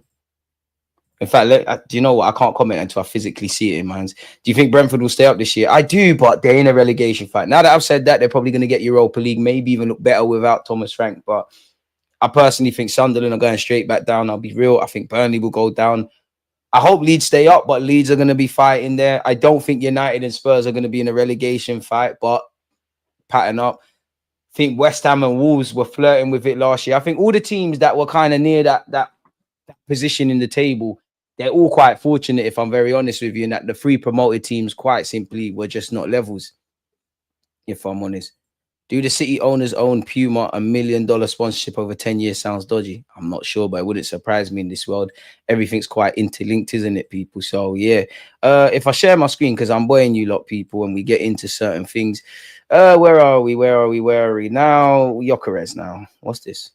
fact, do you know what? I can't comment until I physically see it in my hands. Do you think Brentford will stay up this year? I do, but they're in a relegation fight. Now that I've said that, they're probably going to get Europa League, maybe even look better without Thomas Frank. But I personally think Sunderland are going straight back down. I'll be real. I think Burnley will go down. I hope Leeds stay up, but Leeds are going to be fighting there. I don't think United and Spurs are going to be in a relegation fight, but pattern up. I think West Ham and Wolves were flirting with it last year. I think all the teams that were kind of near that position in the table, they're all quite fortunate, if I'm very honest with you, and that the 3 promoted teams quite simply were just not levels, if I'm honest. Do the City owners own Puma? $1 million sponsorship over 10 years sounds dodgy. I'm not sure, but it wouldn't surprise me in this world. Everything's quite interlinked, isn't it, people? So, yeah. If I share my screen, because I'm boying you lot, people, and we get into certain things. Where are we now? Gyökeres now. What's this?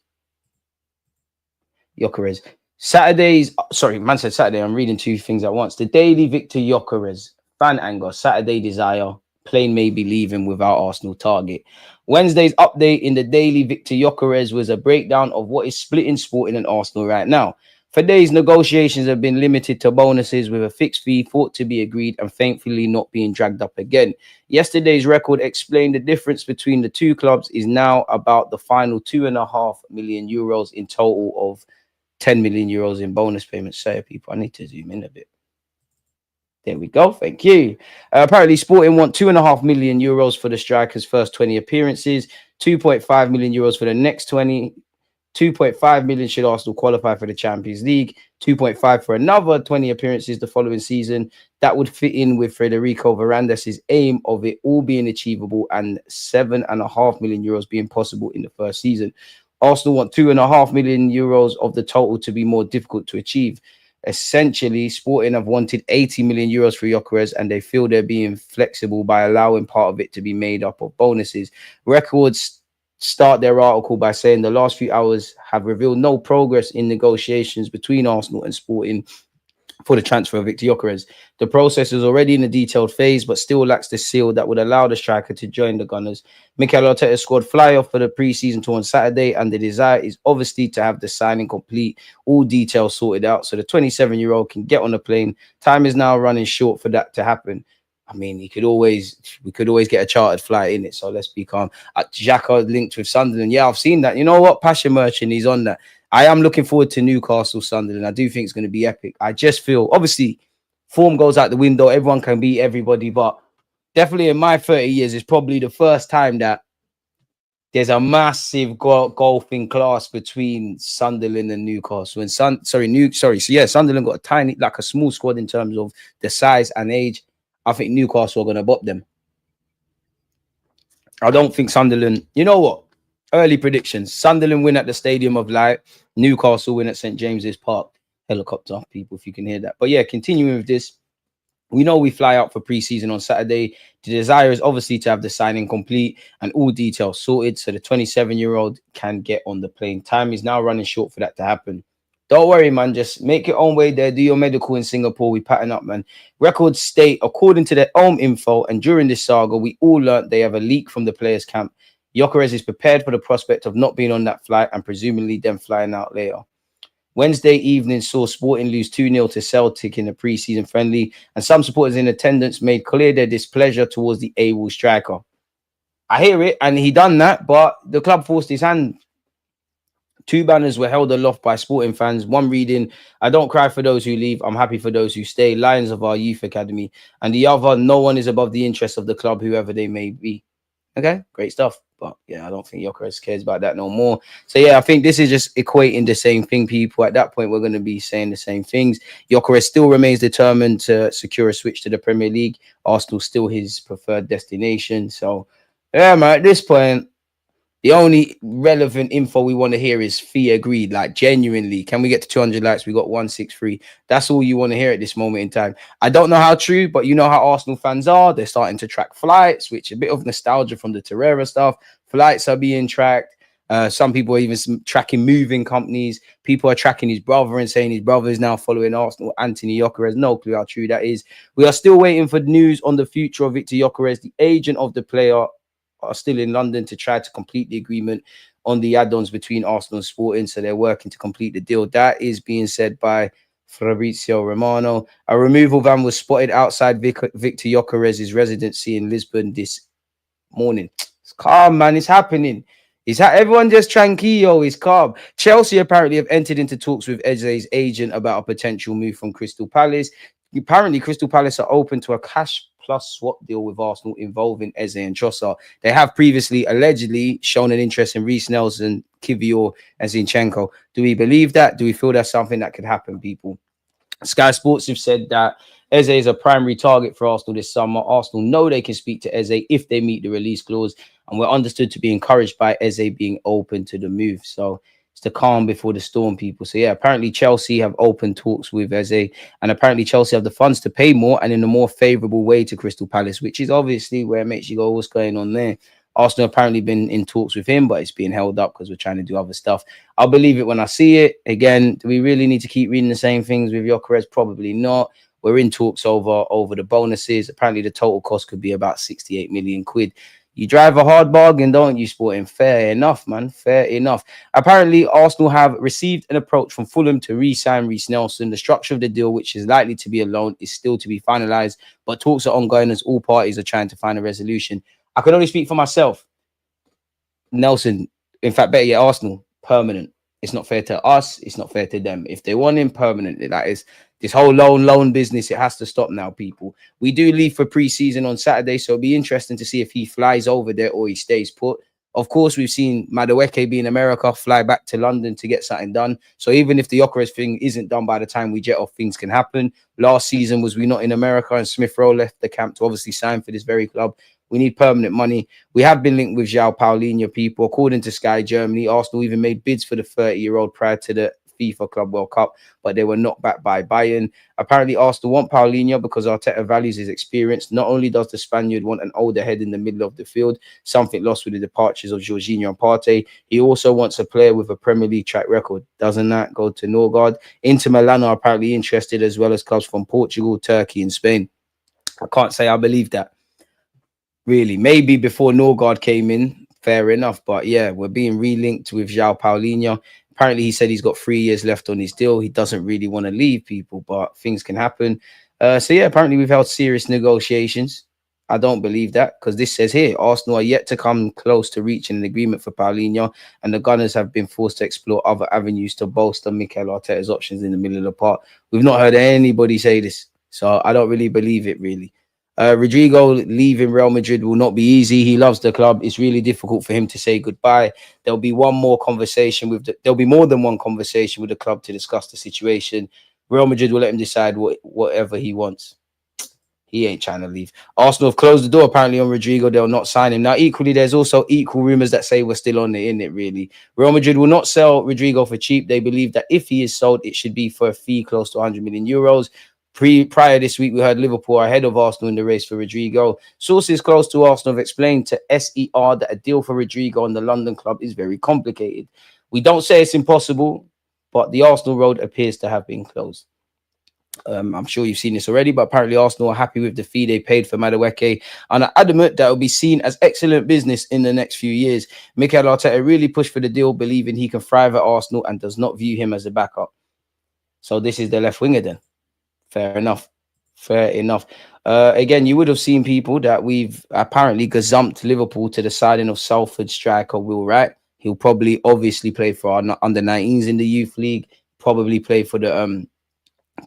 Gyökeres. Saturdays. Sorry, man said Saturday. I'm reading 2 things at once. The Daily Victor Gyökeres. Fan anger. Saturday desire. Plane may be leaving without Arsenal target. Wednesday's update in the Daily Victor Gyökeres was a breakdown of what is splitting Sporting and Arsenal right now. For days, negotiations have been limited to bonuses with a fixed fee thought to be agreed and thankfully not being dragged up again. Yesterday's record explained the difference between the 2 clubs is now about the final €2.5 million in total of €10 million in bonus payments. Sorry, people, I need to zoom in a bit. There we go. Thank you. Apparently, Sporting want €2.5 million for the striker's first 20 appearances, €2.5 million for the next 20. 2.5 million should Arsenal qualify for the Champions League. 2.5 for another 20 appearances the following season. That would fit in with Federico Varandas' aim of it all being achievable and €7.5 million being possible in the first season. Arsenal want €2.5 million of the total to be more difficult to achieve. Essentially, Sporting have wanted €80 million for Gyökeres, and they feel they're being flexible by allowing part of it to be made up of bonuses. Records start their article by saying the last few hours have revealed no progress in negotiations between Arsenal and Sporting for the transfer of Victor Gyökeres. The process is already in a detailed phase, but still lacks the seal that would allow the striker to join the Gunners. Mikel Arteta scored fly-off for the pre-season tour on Saturday, and the desire is obviously to have the signing complete, all details sorted out, so the 27-year-old can get on a plane. Time is now running short for that to happen. I mean, we could always get a chartered flight in it. So let's be calm. Xhaka linked with Sunderland. Yeah, I've seen that. You know what? Passion Merchant, he's on that. I am looking forward to Newcastle Sunderland. I do think it's going to be epic. I just feel, obviously, form goes out the window. Everyone can beat everybody, but definitely in my 30 years, it's probably the first time that there's a massive golfing class between Sunderland and Newcastle. And Sunderland got a tiny, like a small squad in terms of the size and age. I think Newcastle are going to bop them. I don't think Sunderland, you know what? Early predictions. Sunderland win at the Stadium of Light. Newcastle win at St. James's Park. Helicopter, people, if you can hear that. But yeah, continuing with this. We know we fly out for pre-season on Saturday. The desire is obviously to have the signing complete and all details sorted so the 27-year-old can get on the plane. Time is now running short for that to happen. Don't worry, man. Just make your own way there. Do your medical in Singapore. We pattern up, man. Records state, according to their own info, and during this saga, we all learned they have a leak from the players' camp. Gyökeres is prepared for the prospect of not being on that flight and presumably then flying out later. Wednesday evening saw Sporting lose 2-0 to Celtic in a pre-season friendly, and some supporters in attendance made clear their displeasure towards the AWOL striker. I hear it, and he done that, but the club forced his hand. 2 banners were held aloft by Sporting fans. One reading, "I don't cry for those who leave. I'm happy for those who stay. Lions of our youth academy." And the other, "No one is above the interests of the club, whoever they may be." Okay, great stuff. But yeah, I don't think Gyökeres cares about that no more. So yeah, I think this is just equating the same thing, people. At that point, we're going to be saying the same things. Gyökeres still remains determined to secure a switch to the Premier League. Arsenal still his preferred destination. So yeah, man, at this point, the only relevant info we want to hear is fee agreed. Like, genuinely, can we get to 200 likes? We got 163. That's all you want to hear at this moment in time. I don't know how true, but you know how Arsenal fans are. They're starting to track flights, which a bit of nostalgia from the Torreira stuff. Flights are being tracked. Some people are even tracking moving companies. People are tracking his brother and saying his brother is now following Arsenal. Anthony Gyökeres, no clue how true that is. We are still waiting for news on the future of Victor Gyökeres. The agent of the player are still in London to try to complete the agreement on the add-ons between Arsenal and Sporting. So they're working to complete the deal. That is being said by Fabrizio Romano. A removal van was spotted outside Victor Gyökeres' residency in Lisbon this morning. It's calm, man. It's happening. Everyone just tranquillo. It's calm. Chelsea apparently have entered into talks with Eze's agent about a potential move from Crystal Palace. Apparently, Crystal Palace are open to a cash plus swap deal with Arsenal involving Eze and Trossard. They have previously allegedly shown an interest in Reiss Nelson, Kivior, and Zinchenko. Do we believe that? Do we feel that's something that could happen, people? Sky Sports have said that Eze is a primary target for Arsenal this summer. Arsenal know they can speak to Eze if they meet the release clause, and we're understood to be encouraged by Eze being open to the move. So it's the calm before the storm, people. So yeah, apparently Chelsea have open talks with Eze, and apparently Chelsea have the funds to pay more and in a more favourable way to Crystal Palace, which is obviously where it makes you go, what's going on there? Arsenal apparently been in talks with him, but it's being held up because we're trying to do other stuff. I'll believe it when I see it. Again, do we really need to keep reading the same things with Gyökeres? Probably not. We're in talks over the bonuses. Apparently the total cost could be about 68 million quid. You drive a hard bargain, don't you, Sporting? Fair enough, man. Fair enough. Apparently, Arsenal have received an approach from Fulham to re-sign Reiss Nelson. The structure of the deal, which is likely to be a loan, is still to be finalised, but talks are ongoing as all parties are trying to find a resolution. I can only speak for myself. Nelson, in fact, better yet, Arsenal, permanent. It's not fair to us. It's not fair to them. If they want him permanently, that is this whole loan business. It has to stop now, people. We do leave for pre-season on Saturday, so it'll be interesting to see if he flies over there or he stays put. Of course, we've seen Madueke be in America, fly back to London to get something done. So even if the Gyökeres thing isn't done by the time we jet off, things can happen. Last season, was we not in America and Smith Rowe left the camp to obviously sign for this very club? We need permanent money. We have been linked with João Palhinha, people. According to Sky Germany, Arsenal even made bids for the 30-year-old prior to the FIFA Club World Cup, but they were knocked back by Bayern. Apparently, Arsenal want Palhinha because Arteta values his experience. Not only does the Spaniard want an older head in the middle of the field, something lost with the departures of Jorginho and Partey, he also wants a player with a Premier League track record. Doesn't that go to Norgard? Inter Milan are apparently interested, as well as clubs from Portugal, Turkey, and Spain. I can't say I believe that. Really, maybe before Norgard came in, fair enough. But yeah, we're being relinked with João Palhinha. Apparently, he said he's got 3 years left on his deal. He doesn't really want to leave, people, but things can happen. So yeah, apparently we've held serious negotiations. I don't believe that because this says here Arsenal are yet to come close to reaching an agreement for Paulinho, and the Gunners have been forced to explore other avenues to bolster Mikel Arteta's options in the middle of the park. We've not heard anybody say this, so I don't really believe it. Really, Rodrygo leaving Real Madrid will not be easy. He loves the club. It's really difficult for him to say goodbye. There'll be one more conversation with there'll be more than one conversation with the club to discuss the situation. Real Madrid will let him decide whatever he wants. He ain't trying to leave. Arsenal have closed the door apparently on Rodrygo. They'll not sign him. Now, equally, there's also equal rumors that say we're still on it, in it, really. Real Madrid will not sell Rodrygo for cheap. They believe that if he is sold, it should be for a fee close to 100 million euros. Prior this week, we heard Liverpool are ahead of Arsenal in the race for Rodrygo. Sources close to Arsenal have explained to SER that a deal for Rodrygo on the London club is very complicated. We don't say it's impossible, but the Arsenal road appears to have been closed. I'm sure you've seen this already, but apparently Arsenal are happy with the fee they paid for Madueke and are adamant that it will be seen as excellent business in the next few years. Mikel Arteta really pushed for the deal, believing he can thrive at Arsenal and does not view him as a backup. So this is the left winger then. Fair enough. Fair enough. Again, you would have seen people that we've apparently gazumped Liverpool to the signing of Salford striker Will Wright. He'll probably obviously play for our under 19s in the youth league, probably play for the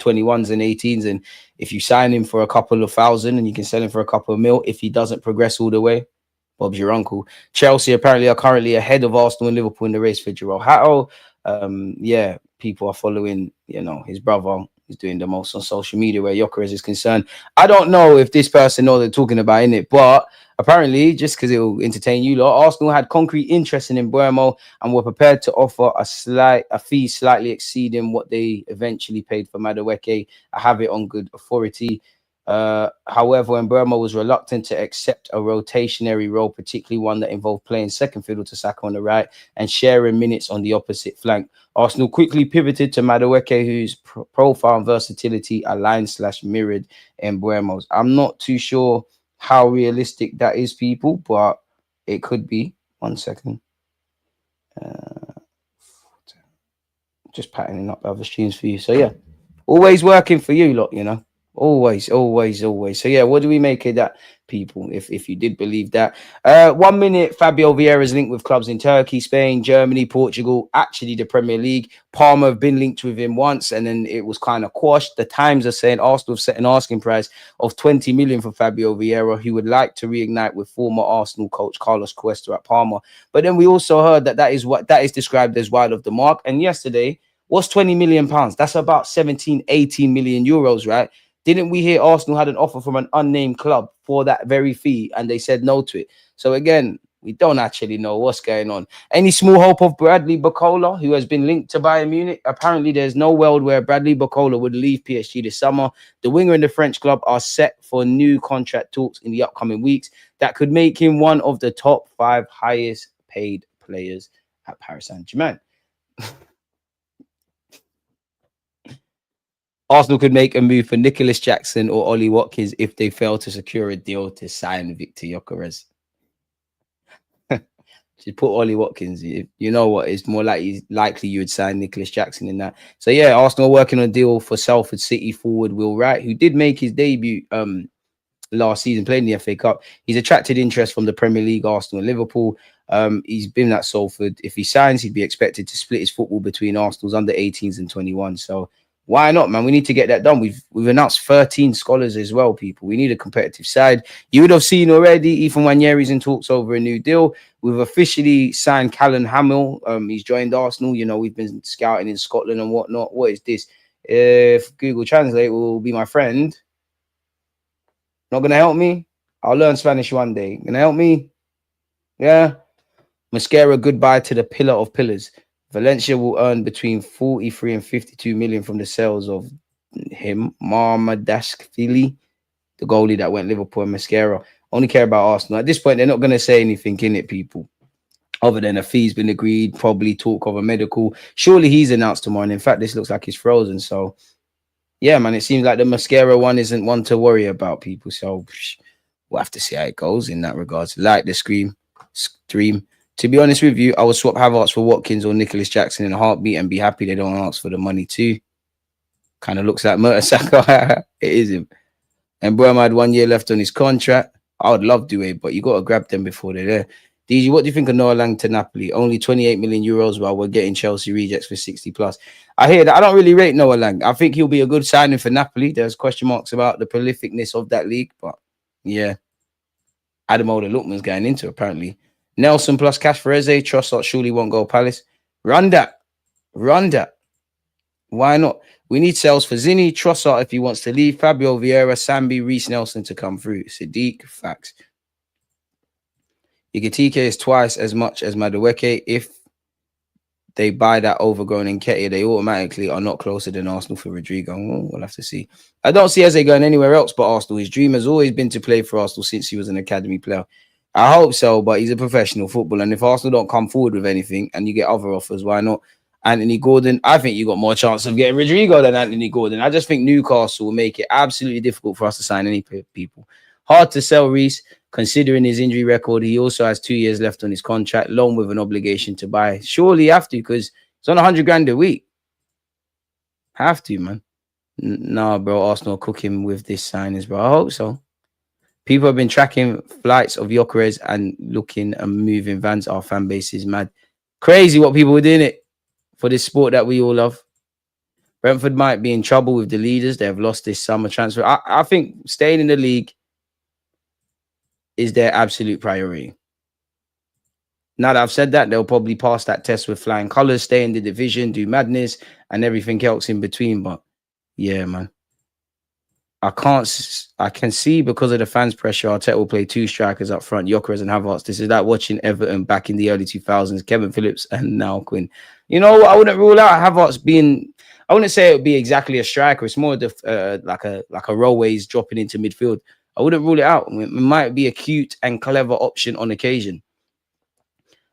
21s and 18s, and if you sign him for a couple of thousand and you can sell him for a couple of mil, if he doesn't progress all the way, Bob's your uncle. Chelsea apparently are currently ahead of Arsenal and Liverpool in the race for João Palhinha. Yeah, people are following, his brother is doing the most on social media where Gyökeres is concerned. I don't know if this person knows they're talking about in it, but apparently, just because it will entertain you lot, Arsenal had concrete interest in Mbeumo and were prepared to offer a fee slightly exceeding what they eventually paid for Madueke. I have it on good authority. However, Mbeumo was reluctant to accept a rotationary role, particularly one that involved playing second fiddle to Saka on the right and sharing minutes on the opposite flank. Arsenal quickly pivoted to Madueke, whose profile and versatility aligned/mirrored Mbeumo's. I'm not too sure how realistic that is, people, but it could be. 1 second. Just patterning up other streams for you. So yeah, always working for you lot, always. So yeah, what do we make of that, people, if you did believe that? 1 minute, Fabio Vieira's linked with clubs in Turkey, Spain, Germany, Portugal, actually the Premier League. Parma have been linked with him once and then it was kind of quashed. The Times are saying Arsenal have set an asking price of 20 million for Fabio Vieira, who would like to reignite with former Arsenal coach Carlos Cuesta at Parma. But then we also heard that is described as wide of the mark. And yesterday, what's 20 million pounds? That's about 18 million euros, right? Didn't we hear Arsenal had an offer from an unnamed club for that very fee and they said no to it? So again, we don't actually know what's going on. Any small hope of Bradley Barcola, who has been linked to Bayern Munich? Apparently, there's no world where Bradley Barcola would leave PSG this summer. The winger and the French club are set for new contract talks in the upcoming weeks that could make him one of the top 5 highest paid players at Paris Saint-Germain. Arsenal could make a move for Nicholas Jackson or Ollie Watkins if they fail to secure a deal to sign Victor Gyökeres. Just put Ollie Watkins. You know what? It's more likely you would sign Nicholas Jackson in that. So yeah, Arsenal working on a deal for Salford City forward Will Wright, who did make his debut last season, playing the FA Cup. He's attracted interest from the Premier League, Arsenal and Liverpool. He's been at Salford. If he signs, he'd be expected to split his football between Arsenal's under 18s and 21. So why not, man? We need to get that done. We've announced 13 scholars as well, people. We need a competitive side. You would have seen already, Ethan Nwaneri's in talks over a new deal. We've officially signed Callum Hamill. He's joined Arsenal. We've been scouting in Scotland and whatnot. What is this? If Google Translate will be my friend, not going to help me? I'll learn Spanish one day. Going to help me? Yeah. Mascara, goodbye to the pillar of pillars. Valencia will earn between 43 and 52 million from the sales of him, Marmadashvili, the goalie that went Liverpool, and Mascara. Only care about Arsenal. At this point, they're not going to say anything in it, people, other than a fee's been agreed, probably talk of a medical. Surely he's announced tomorrow. And in fact, this looks like he's frozen. So, yeah, man, it seems like the Mascara one isn't one to worry about, people. So, we'll have to see how it goes in that regards. Like the stream. To be honest with you, I would swap Havertz for Watkins or Nicholas Jackson in a heartbeat and be happy they don't ask for the money too. Kind of looks like Mertesacker. It is him. And Boehme had 1 year left on his contract. I would love Doué, but you got to grab them before they're there. DG, what do you think of Noah Lang to Napoli? Only 28 million euros while we're getting Chelsea rejects for 60 plus. I hear that. I don't really rate Noah Lang. I think he'll be a good signing for Napoli. There's question marks about the prolificness of that league, but yeah. Ademola Lookman's going into apparently. Nelson plus cash for Eze. Trossard surely won't go Palace. Run that. Why not? We need sales for Zinni, Trossard if he wants to leave, Fabio Vieira, Sambi, Reece Nelson to come through. Sadiq, facts. Igatike is twice as much as Madueke. If they buy that overgrown Nketiah, they automatically are not closer than Arsenal for Rodrygo. Oh, we'll have to see. I don't see Eze going anywhere else but Arsenal. His dream has always been to play for Arsenal since he was an academy player. I hope so, but he's a professional footballer. And if Arsenal don't come forward with anything and you get other offers, why not? Anthony Gordon, I think you got more chance of getting Rodrygo than Anthony Gordon. I just think Newcastle will make it absolutely difficult for us to sign any people. Hard to sell Reece, considering his injury record. He also has 2 years left on his contract, loan with an obligation to buy. Surely you have to, because it's on 100 grand a week. Have to, man. Nah, bro, Arsenal cooking with this signings, bro. I hope so. People have been tracking flights of Gyökeres and looking and moving vans. Our fan base is mad. Crazy what people were doing it for this sport that we all love. Brentford might be in trouble with the leaders. They have lost this summer transfer. I think staying in the league is their absolute priority. Now that I've said that, they'll probably pass that test with flying colours, stay in the division, do madness, and everything else in between. But yeah, man. I can see because of the fans' pressure, Arteta will play 2 strikers up front, Gyökeres and Havertz. This is like watching Everton back in the early 2000s, Kevin Phillips and now Quinn. You know, I wouldn't rule out Havertz being, I wouldn't say it would be exactly a striker. It's more like a rollways dropping into midfield. I wouldn't rule it out. It might be a cute and clever option on occasion.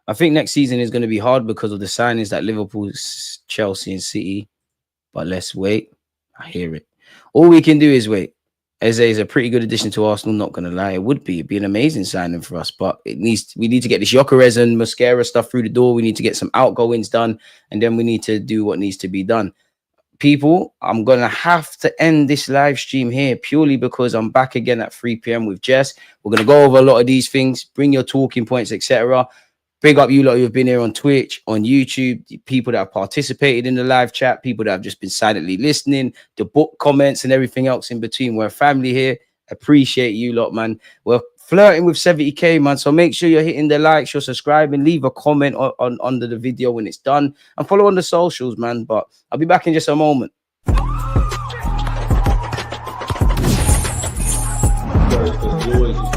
I think next season is going to be hard because of the signings that Liverpool, Chelsea and City. But let's wait. I hear it. All we can do is wait. Eze is a pretty good addition to Arsenal, not going to lie. It would be. It'd be an amazing signing for us. But we need to get this Gyökeres and Mosquera stuff through the door. We need to get some outgoings done. And then we need to do what needs to be done. People, I'm going to have to end this live stream here purely because I'm back again at 3 p.m. with Jess. We're going to go over a lot of these things, bring your talking points, etc. Big up you lot who've been here on Twitch, on YouTube, people that have participated in the live chat, people that have just been silently listening, the book comments and everything else in between. We're a family here. Appreciate you lot, man. We're flirting with 70k, man. So make sure you're hitting the likes, you're subscribing, leave a comment on under the video when it's done, and follow on the socials, man. But I'll be back in just a moment. Always